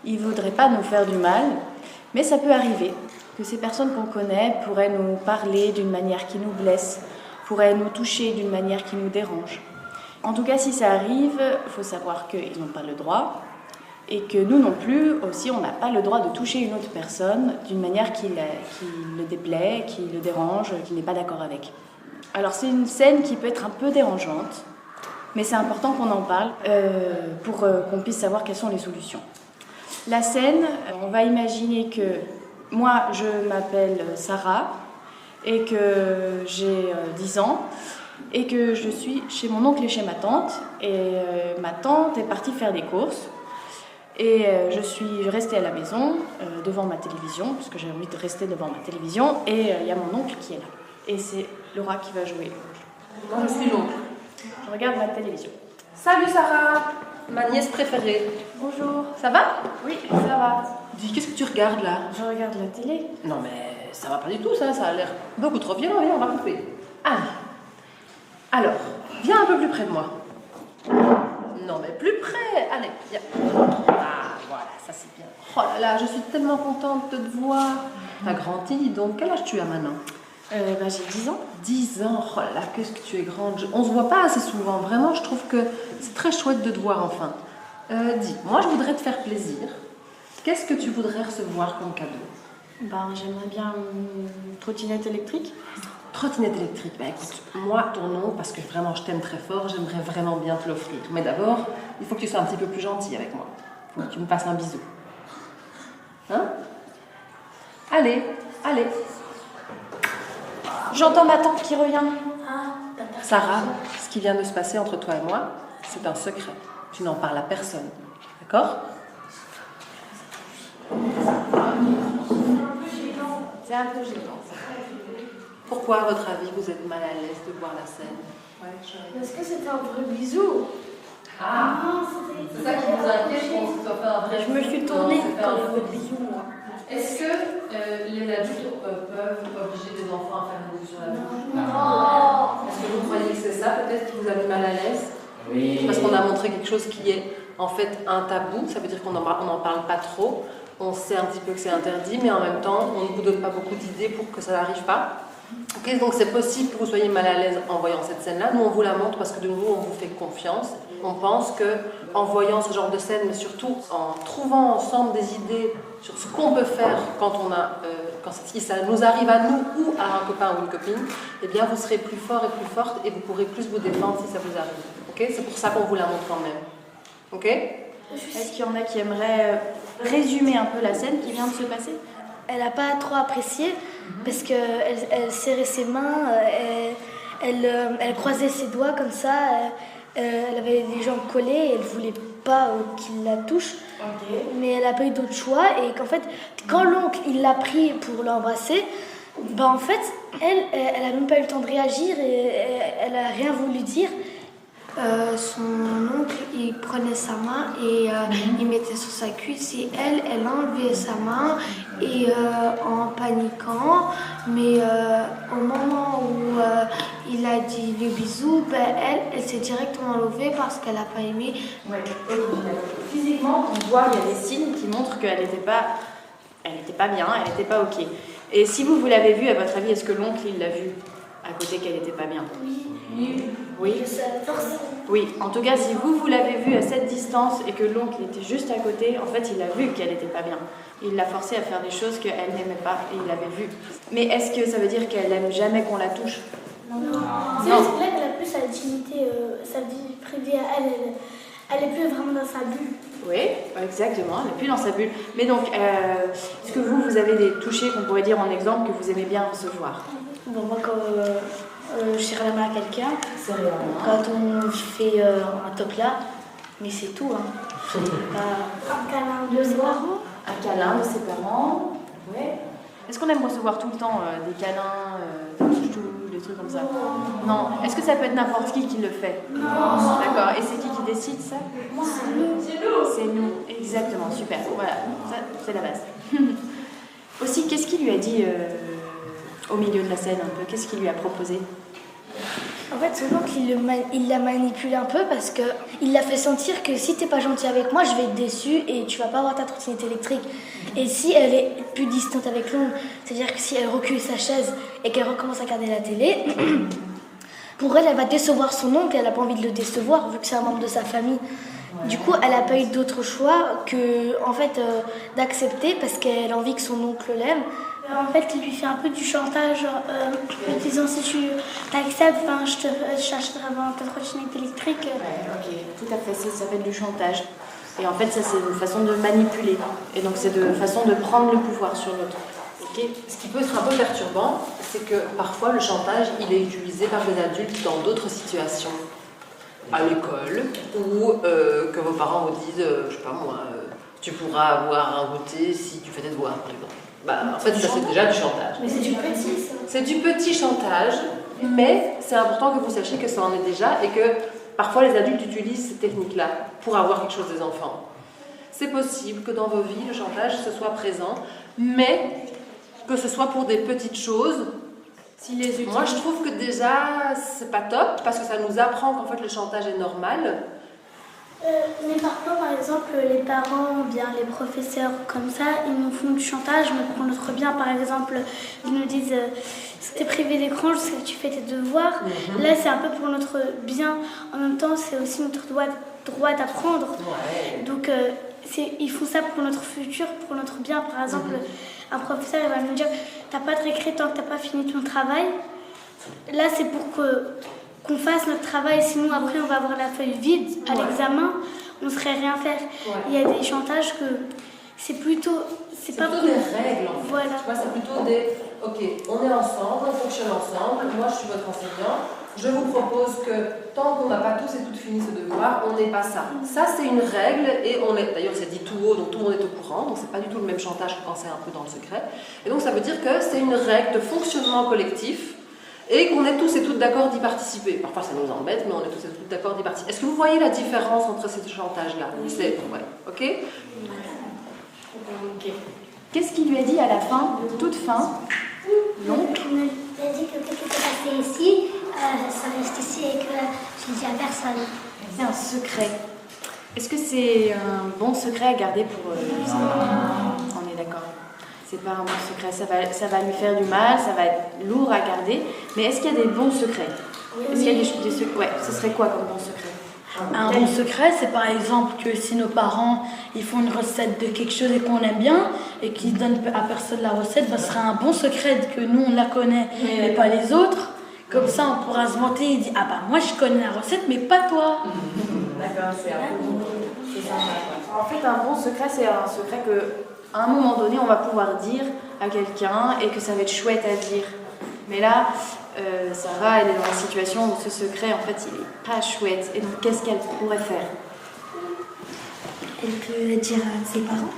ils ne voudraient pas nous faire du mal, mais ça peut arriver que ces personnes qu'on connaît pourraient nous parler d'une manière qui nous blesse, pourraient nous toucher d'une manière qui nous dérange. En tout cas, si ça arrive, il faut savoir qu'ils n'ont pas le droit et que nous non plus, aussi, on n'a pas le droit de toucher une autre personne d'une manière qui le déplaît, qui le dérange, qui n'est pas d'accord avec. Alors c'est une scène qui peut être un peu dérangeante, mais c'est important qu'on en parle pour qu'on puisse savoir quelles sont les solutions. La scène, on va imaginer que moi, je m'appelle Sarah et que j'ai 10 ans et que je suis chez mon oncle et chez ma tante. Et ma tante est partie faire des courses et je suis restée à la maison devant ma télévision parce que j'ai envie de rester devant ma télévision et il y a mon oncle qui est là. Et c'est Laura qui va jouer. Moi, je suis l'oncle. Je regarde ma télévision. Salut Sarah, ma nièce préférée. Bonjour. Ça va? Oui, ça va. Dis, qu'est-ce que tu regardes là? Je regarde la télé. Non mais ça va pas du tout ça a l'air beaucoup trop violent, viens, on va couper. Allez. Alors, viens un peu plus près de moi. Non mais plus près, allez, viens. Ah voilà, ça c'est bien. Oh là là, je suis tellement contente de te voir. T'as grandi, donc quel âge tu as maintenant? J'ai 10 ans. 10 ans, oh là là, qu'est-ce que tu es grande. On se voit pas assez souvent, vraiment, je trouve que c'est très chouette de te voir enfin. Dis, moi je voudrais te faire plaisir. Qu'est-ce que tu voudrais recevoir comme cadeau? J'aimerais bien une trottinette électrique. Trottinette électrique, écoute, moi ton nom, parce que vraiment je t'aime très fort, j'aimerais vraiment bien te l'offrir. Mais d'abord, il faut que tu sois un petit peu plus gentil avec moi. Il faut que tu me fasses un bisou. Hein? Allez, allez. J'entends ma tante qui revient. Sarah, ce qui vient de se passer entre toi et moi, c'est un secret. Tu n'en parles à personne. D'accord? C'est un peu gênant. Pourquoi, à votre avis, vous êtes mal à l'aise de voir la scène? Parce que c'était un vrai bisou. Ah, c'est ça qui vous inquiète, qu'on se soit fait un vrai bisou. Je me suis tournée quand je veux bisou, moi. Est-ce que les adultes peuvent obliger des enfants à faire des bisous sur la bouche? Non. Est-ce que vous croyez que c'est ça peut-être qui vous a mis mal à l'aise? Oui. Parce qu'on a montré quelque chose qui est en fait un tabou, ça veut dire qu'on n'en parle pas trop, on sait un petit peu que c'est interdit, mais en même temps, on ne vous donne pas beaucoup d'idées pour que ça n'arrive pas. Ok, donc c'est possible que vous soyez mal à l'aise en voyant cette scène-là. Nous, on vous la montre parce que de nous, on vous fait confiance. On pense que en voyant ce genre de scène, mais surtout en trouvant ensemble des idées sur ce qu'on peut faire quand si ça nous arrive à nous ou à un copain ou une copine, eh bien, vous serez plus fort et plus forte et vous pourrez plus vous défendre si ça vous arrive. Ok, c'est pour ça qu'on vous la montre quand même. Ok? Est-ce qu'il y en a qui aimeraient résumer un peu la scène qui vient de se passer? Elle n'a pas trop apprécié parce qu'elle serrait ses mains, elle croisait ses doigts comme ça, elle avait les jambes collées et elle ne voulait pas qu'il la touche. Okay. Mais elle n'a pas eu d'autre choix et qu'en fait, quand l'oncle il l'a pris pour l'embrasser, en fait, elle n'a même pas eu le temps de réagir et elle n'a rien voulu dire. Son oncle il prenait sa main et il mettait sur sa cuisse et elle enlevait sa main et en paniquant, mais au moment où il a dit le bisou, elle s'est directement levée parce qu'elle n'a pas aimé. Ouais. Physiquement on voit il y a des signes qui montrent qu'elle n'était pas bien, elle n'était pas ok. Et si vous l'avez vue, à votre avis, est-ce que l'oncle il l'a vue à côté qu'elle n'était pas bien? Oui. Oui, en tout cas, si vous l'avez vue à cette distance et que l'oncle était juste à côté, en fait, il a vu qu'elle n'était pas bien. Il l'a forcée à faire des choses qu'elle n'aimait pas et il l'avait vu. Mais est-ce que ça veut dire qu'elle n'aime jamais qu'on la touche? Non. C'est parce que là, elle a plus sa dignité, sa vie privée à elle. Elle n'est plus vraiment dans sa bulle. Oui, exactement, elle n'est plus dans sa bulle. Mais donc, est-ce que vous avez des touchés qu'on pourrait dire en exemple que vous aimez bien recevoir? Moi, quand je serre la main à quelqu'un, quand on fait un toc là, mais c'est tout. Un câlin de ses parents. Un câlin de ses parents. Ouais. Est-ce qu'on aime recevoir tout le temps des câlins, des touches-touches, des trucs comme ça? Non. Est-ce que ça peut être n'importe qui le fait? Non. D'accord. Et c'est qui décide ça? C'est nous. C'est nous. Exactement. Super. Voilà. Ça, c'est la base. Aussi, qu'est-ce qu'il lui a dit au milieu de la scène un peu? Qu'est-ce qu'il lui a proposé? En fait, son oncle, il l'a manipulé un peu parce qu'il l'a fait sentir que si t'es pas gentil avec moi, je vais être déçue et tu vas pas avoir ta trottinette électrique. Et si elle est plus distante avec l'oncle, c'est-à-dire que si elle recule sa chaise et qu'elle recommence à regarder la télé, pour elle, elle va décevoir son oncle et elle a pas envie de le décevoir vu que c'est un membre de sa famille. Du coup, elle a pas eu d'autre choix que, en fait, d'accepter parce qu'elle a envie que son oncle l'aime. En fait, il lui fait un peu du chantage, en disant si tu acceptes, je t'achèterai ta trottinette électrique. Ouais, ok, tout à fait, ça s'appelle du chantage. Et en fait, ça c'est une façon de manipuler. Et donc c'est une façon de prendre le pouvoir sur l'autre. Okay. Ce qui peut être un peu perturbant, c'est que parfois le chantage, il est utilisé par des adultes dans d'autres situations. À l'école, ou que vos parents vous disent, je sais pas moi, tu pourras avoir un goûter si tu fais tes devoirs, par exemple. En fait, ça c'est déjà du chantage. Mais c'est du petit, ça. C'est du petit chantage, mais c'est important que vous sachiez que ça en est déjà et que parfois les adultes utilisent ces techniques-là pour avoir quelque chose des enfants. C'est possible que dans vos vies, le chantage ce soit présent, mais que ce soit pour des petites choses. Moi, je trouve que déjà, c'est pas top parce que ça nous apprend qu'en fait le chantage est normal. Mais parfois, par exemple, les parents, bien les professeurs comme ça, ils nous font du chantage, mais pour notre bien. Par exemple, ils nous disent si t'es privé d'écran, je sais que tu fais tes devoirs. Là, c'est un peu pour notre bien. En même temps, c'est aussi notre droit d'apprendre. Ouais. Donc, ils font ça pour notre futur, pour notre bien. Par exemple, un professeur il va nous dire t'as pas de récré tant que t'as pas fini ton travail. Là, c'est pour qu'on fasse notre travail, sinon après on va avoir la feuille vide à l'examen, on ne saurait rien faire. Il y a des chantages que c'est plutôt des règles en fait. Voilà. Tu vois, c'est plutôt des ok, on est ensemble, on fonctionne ensemble, moi je suis votre enseignant, je vous propose que tant qu'on n'a pas tous et toutes fini ce devoir, on n'est pas ça. Ça c'est une règle et d'ailleurs c'est dit tout haut, donc tout le monde est au courant, donc c'est pas du tout le même chantage que quand c'est un peu dans le secret. Et donc ça veut dire que c'est une règle de fonctionnement collectif et qu'on est tous et toutes d'accord d'y participer. Parfois ça nous embête, mais on est tous et toutes d'accord d'y participer. Est-ce que vous voyez la différence entre ces chantages-là? C'est ok. Qu'est-ce qu'il lui a dit à la fin, toute fin? Donc, il a dit que tout ce qui s'est passé ici, ça reste ici et que je ne dis à personne. C'est un secret. Est-ce que c'est un bon secret à garder pour les enfants? On est d'accord. C'est pas un bon secret. Ça va lui faire du mal, ça va être lourd à garder. Mais est-ce qu'il y a des bons secrets? Est-ce qu'il y a des secrets? Ouais, ce serait quoi comme bon secret? Un bon secret, c'est par exemple que si nos parents ils font une recette de quelque chose et qu'on aime bien et qu'ils donnent à personne la recette, ce serait un bon secret que nous on la connaît mais pas les autres. Comme ça on pourra se vanter et dire moi je connais la recette mais pas toi. D'accord, c'est un peu sympa. En fait un bon secret c'est un secret que à un moment donné on va pouvoir dire à quelqu'un et que ça va être chouette à dire. Mais là Sarah, elle est dans une situation où ce secret, en fait, il n'est pas chouette. Et donc, qu'est-ce qu'elle pourrait faire? Elle peut le dire à ses parents.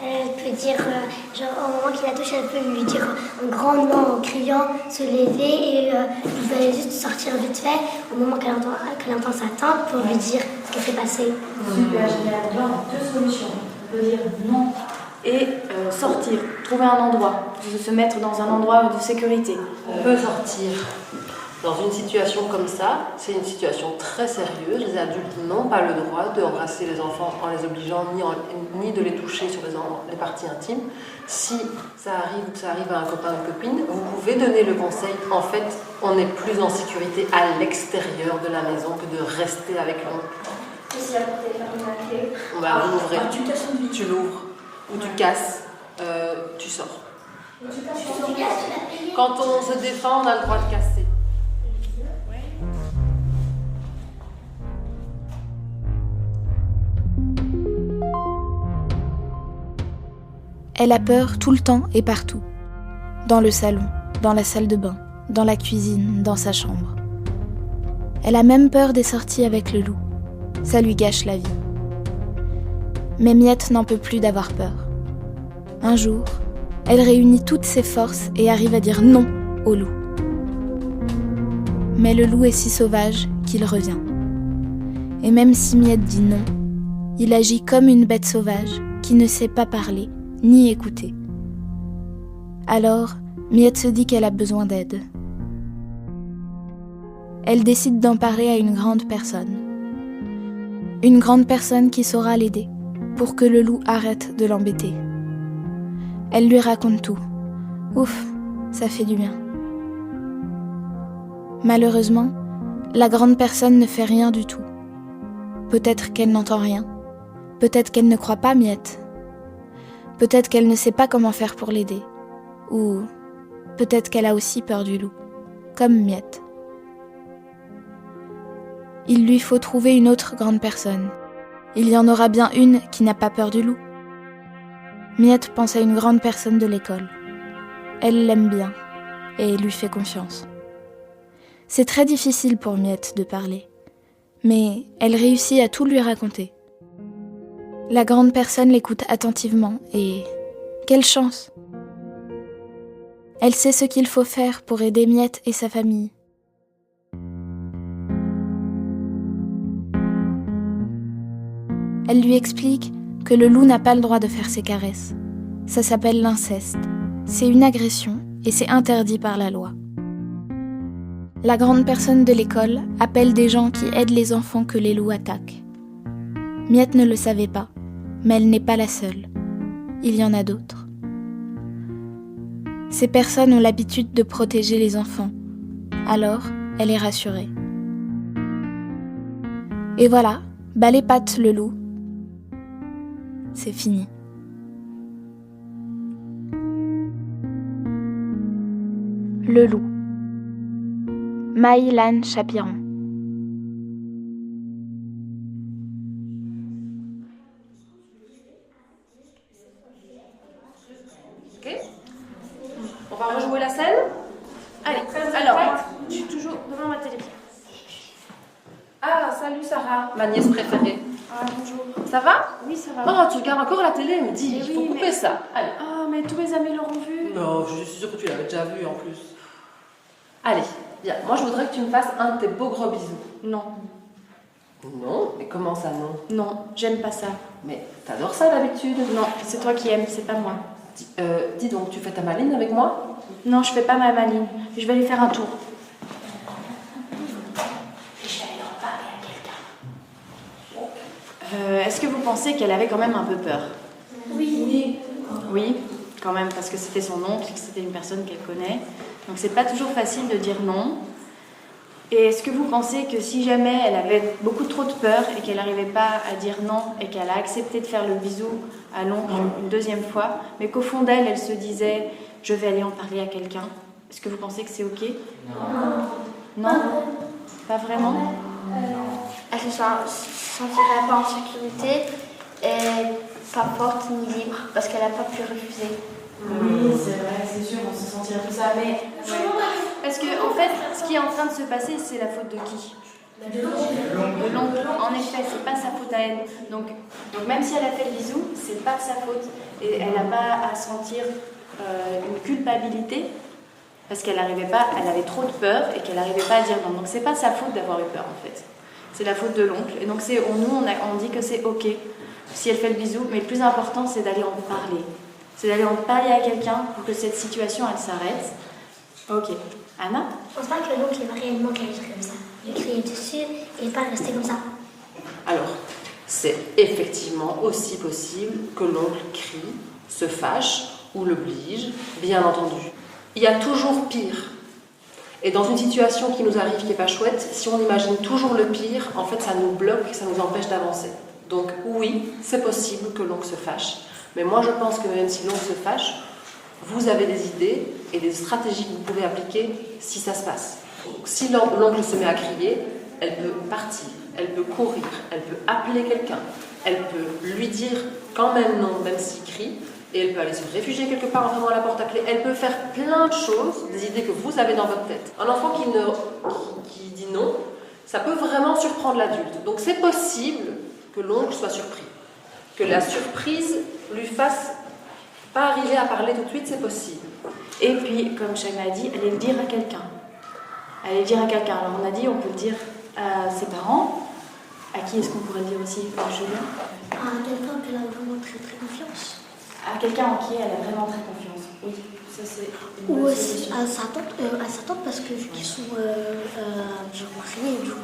Elle peut dire, au moment qu'il la touche, elle peut lui dire grandement en criant, se lever et il va juste sortir vite fait au moment qu'elle entend sa tante pour lui dire ce qui s'est passé. Super génial. Donc, deux solutions. On peut dire non et sortir, trouver un endroit, se mettre dans un endroit de sécurité. On peut sortir. Dans une situation comme ça, c'est une situation très sérieuse. Les adultes n'ont pas le droit d'embrasser les enfants en les obligeant ni de les toucher sur les parties intimes. Si ça arrive ou que ça arrive à un copain ou une copine, vous pouvez donner le conseil. En fait, on est plus en sécurité à l'extérieur de la maison que de rester avec l'oncle. Si elle peut faire une clé. On va l'ouvrir. Tu l'ouvres. Ou tu casses, tu sors. Quand on se défend, on a le droit de casser. Elle a peur tout le temps et partout. Dans le salon, dans la salle de bain, dans la cuisine, dans sa chambre. Elle a même peur des sorties avec le loup. Ça lui gâche la vie. Mais Miette n'en peut plus d'avoir peur. Un jour, elle réunit toutes ses forces et arrive à dire non au loup. Mais le loup est si sauvage qu'il revient. Et même si Miette dit non, il agit comme une bête sauvage qui ne sait pas parler ni écouter. Alors, Miette se dit qu'elle a besoin d'aide. Elle décide d'en parler à une grande personne. Une grande personne qui saura l'aider pour que le loup arrête de l'embêter. Elle lui raconte tout. Ouf, ça fait du bien. Malheureusement, la grande personne ne fait rien du tout. Peut-être qu'elle n'entend rien. Peut-être qu'elle ne croit pas Miette. Peut-être qu'elle ne sait pas comment faire pour l'aider. Ou peut-être qu'elle a aussi peur du loup, comme Miette. Il lui faut trouver une autre grande personne. Il y en aura bien une qui n'a pas peur du loup. Miette pense à une grande personne de l'école. Elle l'aime bien et lui fait confiance. C'est très difficile pour Miette de parler, mais elle réussit à tout lui raconter. La grande personne l'écoute attentivement et... quelle chance! Elle sait ce qu'il faut faire pour aider Miette et sa famille. Elle lui explique que le loup n'a pas le droit de faire ses caresses. Ça s'appelle l'inceste. C'est une agression et c'est interdit par la loi. La grande personne de l'école appelle des gens qui aident les enfants que les loups attaquent. Miette ne le savait pas, mais elle n'est pas la seule. Il y en a d'autres. Ces personnes ont l'habitude de protéger les enfants. Alors, elle est rassurée. Et voilà, bas les pattes le loup. C'est fini. Le loup. Maï Lan Chapiron. Ok. On va rejouer la scène. Allez, alors, je suis toujours devant ma télé. Ah, salut Sarah, ma nièce préférée. Ah, bonjour. Ça va? Oui, ça va. Oh, tu regardes encore la télé, me dis, il faut couper ça. Allez. Ah, mais tous mes amis l'auront vu. Non, je suis sûre que tu l'avais déjà vu en plus. Allez, viens, moi je voudrais que tu me fasses un de tes beaux gros bisous. Non. Non? Mais comment ça non? Non, j'aime pas ça. Mais t'adores ça d'habitude? Non, c'est toi qui aimes, c'est pas moi. Dis donc, tu fais ta maline avec moi? Non, je fais pas ma maline. Je vais aller faire un tour. Est-ce que vous pensez qu'elle avait quand même un peu peur? Oui. Oui, quand même, parce que c'était son oncle, que c'était une personne qu'elle connaît. Donc c'est pas toujours facile de dire non. Et est-ce que vous pensez que si jamais elle avait beaucoup trop de peur et qu'elle n'arrivait pas à dire non et qu'elle a accepté de faire le bisou à l'oncle une deuxième fois, mais qu'au fond d'elle, elle se disait « je vais aller en parler à quelqu'un », est-ce que vous pensez que c'est ok? Non. Non? Pas vraiment? Elle se sentirait pas en sécurité et pas forte ni libre parce qu'elle n'a pas pu refuser. Oui, c'est vrai, c'est sûr, on se sentirait tout ça, mais... Parce que, en fait, ce qui est en train de se passer, c'est la faute de qui? De l'oncle. En effet, c'est pas sa faute à elle. Donc même si elle a fait le bisou, c'est pas de sa faute. Et elle n'a pas à sentir une culpabilité parce qu'elle n'arrivait pas, elle avait trop de peur et qu'elle n'arrivait pas à dire non. Donc c'est pas sa faute d'avoir eu peur, en fait. C'est la faute de l'oncle. Et donc on dit que c'est ok si elle fait le bisou, mais le plus important, c'est d'aller en parler. C'est d'aller en parler à quelqu'un pour que cette situation, elle s'arrête. Ok. Anna? Je pense pas que l'oncle ait réellement réagi comme ça. Il criait dessus et pas resté comme ça. Alors, c'est effectivement aussi possible que l'oncle crie, se fâche ou l'oblige, bien entendu. Il y a toujours pire. Et dans une situation qui nous arrive, qui n'est pas chouette, si on imagine toujours le pire, en fait, ça nous bloque, ça nous empêche d'avancer. Donc oui, c'est possible que l'oncle se fâche. Mais moi, je pense que même si l'oncle se fâche, vous avez des idées et des stratégies que vous pouvez appliquer si ça se passe. Donc, si l'oncle se met à crier, elle peut partir, elle peut courir, elle peut appeler quelqu'un, elle peut lui dire quand même non, même s'il crie, et elle peut aller se réfugier quelque part en fermant la porte à clé. Elle peut faire plein de choses, des idées que vous avez dans votre tête. Un enfant qui dit non, ça peut vraiment surprendre l'adulte. Donc c'est possible que l'oncle soit surpris. que la surprise lui fasse pas arriver à parler tout de suite, c'est possible. Et puis, comme Shaima a dit, allez le dire à quelqu'un. Allez le dire à quelqu'un. Alors on a dit, on peut le dire à ses parents. À qui est-ce qu'on pourrait le dire aussi, Julien? À quelqu'un qu'elle a vraiment très très confiance. À quelqu'un en qui elle a vraiment très confiance. Oui, ça c'est une Ou bonne aussi solution. à sa tante parce que vu qu'ils sont mariés, du coup.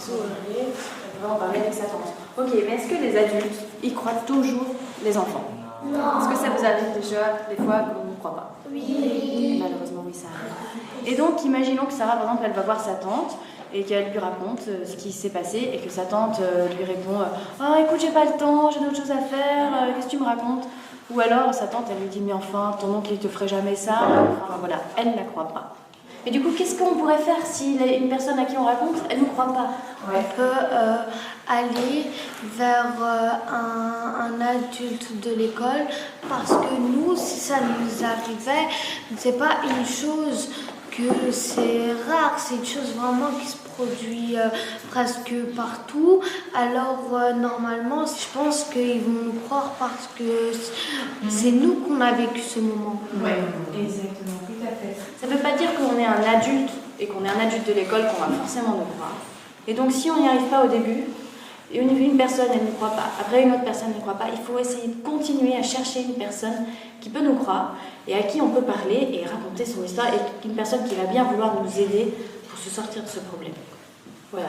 Vraiment parler avec sa tante. Ok, mais est-ce que les adultes, ils croient toujours les enfants? Non. Est-ce que ça vous arrive déjà des fois qu'on ne croit pas? Oui. Malheureusement, oui, ça arrive. Et donc, imaginons que Sarah, par exemple, elle va voir sa tante et qu'elle lui raconte ce qui s'est passé et que sa tante lui répond ah, écoute, j'ai pas le temps, j'ai d'autres choses à faire, qu'est-ce que tu me racontes? Ou alors sa tante, elle lui dit mais enfin, ton oncle, il te ferait jamais ça. Enfin, voilà, elle ne la croit pas. Et du coup, qu'est-ce qu'on pourrait faire si une personne à qui on raconte, elle ne nous croit pas? On peut aller vers un adulte de l'école parce que nous, si ça nous arrivait, c'est pas une chose que c'est rare, c'est une chose vraiment qui se produit presque partout. Alors normalement, je pense qu'ils vont nous croire parce que c'est nous qu'on a vécu ce moment. Oui, exactement, tout à fait. Ça ne veut pas dire qu'on est un adulte et qu'on est un adulte de l'école qu'on va forcément nous croire. Et donc si on n'y arrive pas au début, et une personne elle ne croit pas, après une autre personne ne croit pas, il faut essayer de continuer à chercher une personne qui peut nous croire et à qui on peut parler et raconter son histoire et une personne qui va bien vouloir nous aider pour se sortir de ce problème. Voilà.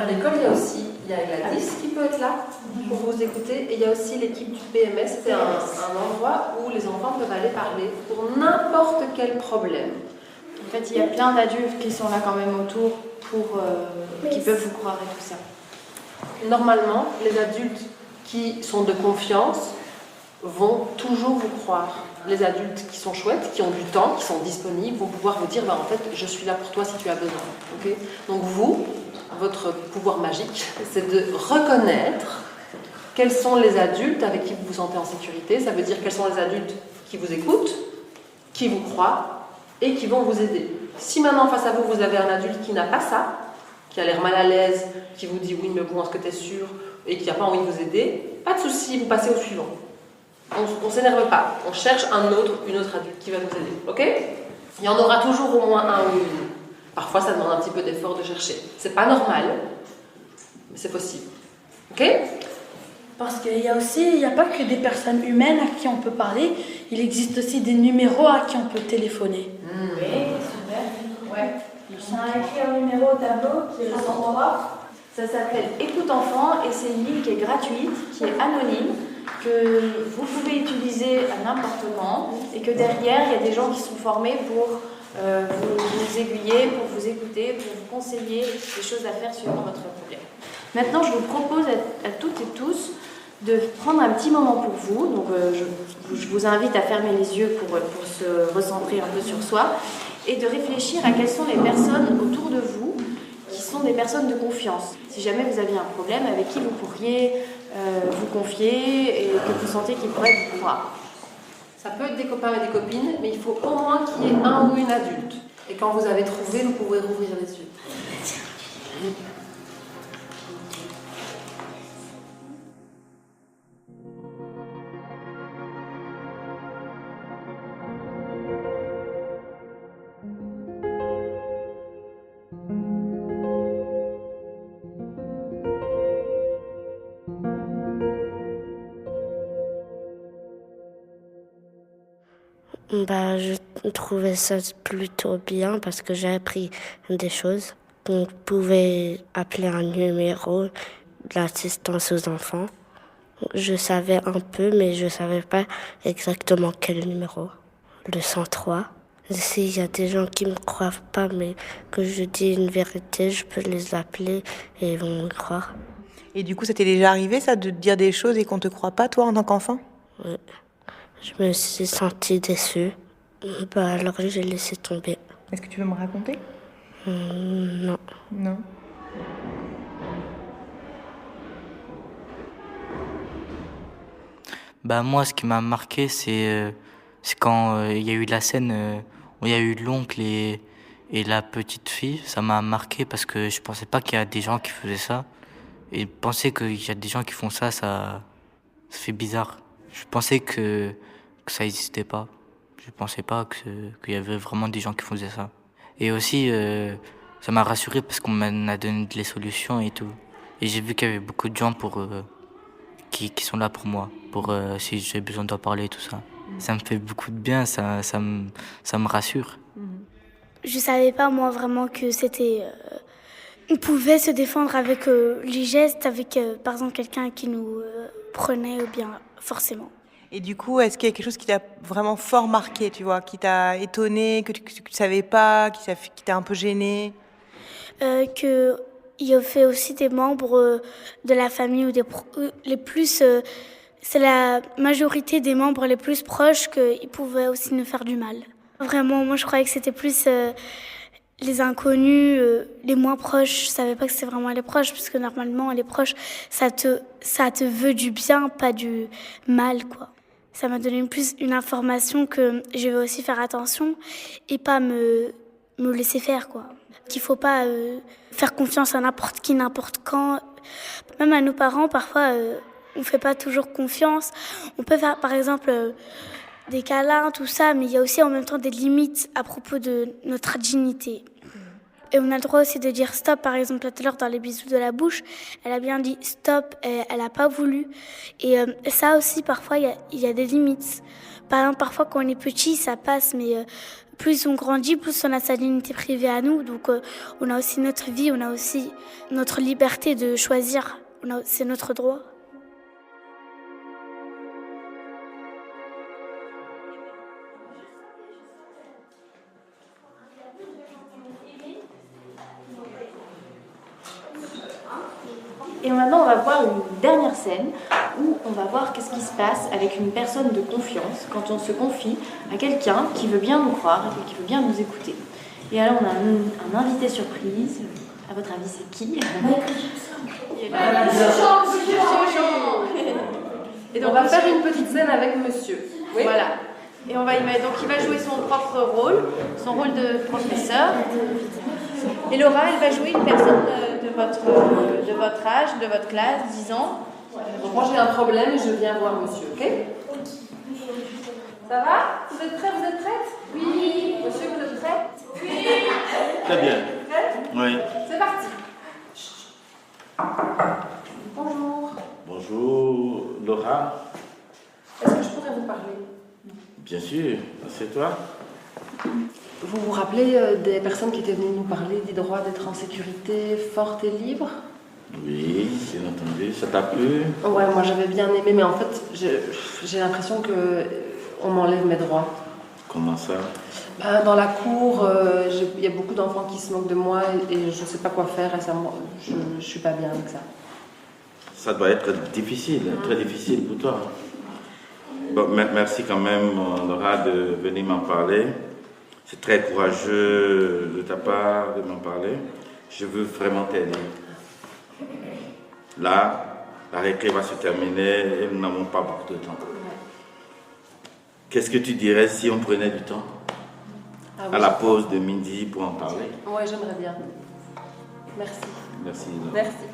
À l'école, il y a Gladys qui peut être là pour vous écouter. Et il y a aussi l'équipe du PMS. C'est un endroit où les enfants peuvent aller parler pour n'importe quel problème. En fait, il y a plein d'adultes qui sont là quand même autour qui peuvent vous croire et tout ça. Normalement, les adultes qui sont de confiance vont toujours vous croire. Les adultes qui sont chouettes, qui ont du temps, qui sont disponibles, vont pouvoir vous dire bah, en fait, je suis là pour toi si tu as besoin. Okay? Donc vous, votre pouvoir magique, c'est de reconnaître quels sont les adultes avec qui vous vous sentez en sécurité. Ça veut dire quels sont les adultes qui vous écoutent, qui vous croient et qui vont vous aider. Si maintenant face à vous, vous avez un adulte qui n'a pas ça, qui a l'air mal à l'aise, qui vous dit oui mais bon, est-ce que tu es sûr, et qui n'a pas envie de vous aider, pas de souci, vous passez au suivant. On ne s'énerve pas, on cherche une autre adulte qui va nous aider, ok? Il y en aura toujours au moins un ou une. Parfois ça demande un petit peu d'effort de chercher. C'est pas normal, mais c'est possible. Ok? Parce qu'il y a pas que des personnes humaines à qui on peut parler, il existe aussi des numéros à qui on peut téléphoner. Oui, super. Ouais. On a écrit un numéro au tableau qui est le 103. Ça s'appelle Écoute Enfant et c'est une ligne qui est gratuite, qui est anonyme, que vous pouvez utiliser à n'importe quand et que derrière, il y a des gens qui sont formés pour vous aiguiller, pour vous écouter, pour vous conseiller des choses à faire suivant votre problème. Maintenant, je vous propose à toutes et tous de prendre un petit moment pour vous. Donc, je vous invite à fermer les yeux pour se recentrer un peu sur soi et de réfléchir à quelles sont les personnes autour de vous qui sont des personnes de confiance. Si jamais vous aviez un problème, avec qui vous pourriez vous confier et que vous sentez qu'ils pourraient vous croire. Ça peut être des copains et des copines, mais il faut au moins qu'il y ait un ou une adulte. Et quand vous avez trouvé, vous pouvez rouvrir les yeux. Je trouvais ça plutôt bien parce que j'ai appris des choses. On pouvait appeler un numéro de l'assistance aux enfants. Je savais un peu, mais je savais pas exactement quel numéro. Le 103. S'il y a des gens qui me croient pas, mais que je dis une vérité, je peux les appeler et ils vont me croire. Et du coup, ça t'est déjà arrivé, ça, de te dire des choses et qu'on te croit pas, toi, en tant qu'enfant? Oui. Je me suis sentie déçue. Alors j'ai laissé tomber. Est-ce que tu veux me raconter? Non. Non. Moi, ce qui m'a marqué, c'est quand il y a eu la scène où il y a eu l'oncle et la petite fille. Ça m'a marqué parce que je pensais pas qu'il y a des gens qui faisaient ça. Et penser qu'il y a des gens qui font ça, ça ça fait bizarre. Je pensais que ça n'existait pas. Je pensais pas qu'il y avait vraiment des gens qui faisaient ça. Et aussi, ça m'a rassuré parce qu'on m'a donné des solutions et tout. Et j'ai vu qu'il y avait beaucoup de gens qui sont là pour moi, si j'ai besoin d'en parler et tout ça. Ça me fait beaucoup de bien, ça me rassure. Je savais pas moi vraiment que c'était... on pouvait se défendre avec les gestes, avec par exemple quelqu'un qui nous prenait ou bien forcément. Et du coup, est-ce qu'il y a quelque chose qui t'a vraiment fort marqué, tu vois, qui t'a étonné, que tu savais pas, qui t'a un peu gêné? Que il y avait aussi des membres de la famille ou les plus... c'est la majorité des membres les plus proches qu'ils pouvaient aussi nous faire du mal. Vraiment, moi je croyais que c'était plus les inconnus, les moins proches. Je savais pas que c'était vraiment les proches, parce que normalement les proches, ça te veut du bien, pas du mal, quoi. Ça m'a donné plus une information que je vais aussi faire attention et pas me laisser faire, quoi. Qu'il faut pas faire confiance à n'importe qui, n'importe quand. Même à nos parents, parfois, on fait pas toujours confiance. On peut faire, par exemple, des câlins, tout ça, mais il y a aussi en même temps des limites à propos de notre dignité. Et on a le droit aussi de dire stop, par exemple, tout à l'heure dans les bisous de la bouche, elle a bien dit stop, elle a pas voulu. Et ça aussi, parfois, il y a des limites. Par exemple, parfois, quand on est petit, ça passe, mais plus on grandit, plus on a sa dignité privée à nous. Donc, on a aussi notre vie, on a aussi notre liberté de choisir. C'est notre droit. Et maintenant, on va voir une dernière scène où on va voir qu'est-ce qui se passe avec une personne de confiance quand on se confie à quelqu'un qui veut bien nous croire et qui veut bien nous écouter. Et alors, on a un invité surprise. À votre avis, c'est qui? Et donc, on va faire une petite scène avec monsieur. Oui. Voilà. Et on va y mettre. Donc, il va jouer son propre rôle, son rôle de professeur. Et Laura, elle va jouer une personne de votre âge, de votre classe, 10 ans. Donc moi j'ai un problème et je viens voir monsieur, ok? Ça va? Vous êtes prêts? Vous êtes prêtes? Oui. Monsieur, vous êtes prêts? Oui. Très bien. Prêts? Oui. C'est parti. Bonjour. Bonjour, Laura. Est-ce que je pourrais vous parler? Bien sûr, c'est toi. Vous vous rappelez des personnes qui étaient venues nous parler des droits d'être en sécurité, forte et libre? Oui, bien entendu. Ça t'a plu? Ouais, moi j'avais bien aimé, mais en fait, j'ai l'impression qu'on m'enlève mes droits. Comment ça? Dans la cour, il y a beaucoup d'enfants qui se moquent de moi et je ne sais pas quoi faire et ça, je ne suis pas bien avec ça. Ça doit être difficile, très difficile pour toi. Bon, merci quand même, Laura, de venir m'en parler. C'est très courageux de ta part de m'en parler. Je veux vraiment t'aider. Là, la récré va se terminer et nous n'avons pas beaucoup de temps. Qu'est-ce que tu dirais si on prenait du temps à la pause de midi pour en parler? Oui, j'aimerais bien. Merci. Merci. Merci.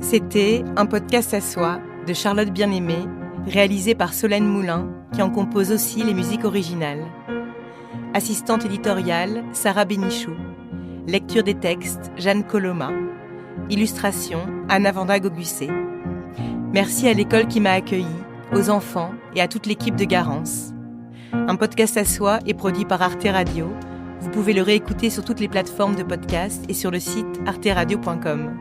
C'était un podcast à soi de Charlotte Bien-Aimée, réalisé par Solène Moulin, qui en compose aussi les musiques originales. Assistante éditoriale, Sarah Bénichou. Lecture des textes, Jeanne Coloma. Illustration, Anna Vandag-Augusset. Merci à l'école qui m'a accueillie, aux enfants et à toute l'équipe de Garance. Un podcast à soi est produit par Arte Radio. Vous pouvez le réécouter sur toutes les plateformes de podcast et sur le site arteradio.com.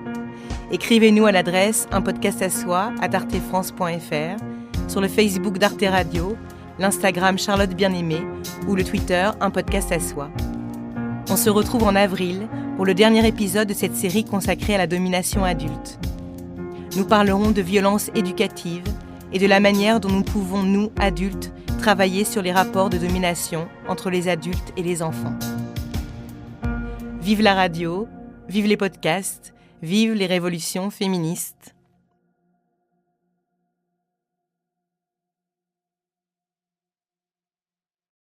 Écrivez-nous à l'adresse unpodcastasoi@artefrance.fr, sur le Facebook d'Arte Radio, l'Instagram Charlotte Bien-Aimée ou le Twitter Un Podcast à Soi. On se retrouve en avril pour le dernier épisode de cette série consacrée à la domination adulte. Nous parlerons de violences éducatives et de la manière dont nous pouvons, nous, adultes, travailler sur les rapports de domination entre les adultes et les enfants. Vive la radio, vive les podcasts, vive les révolutions féministes.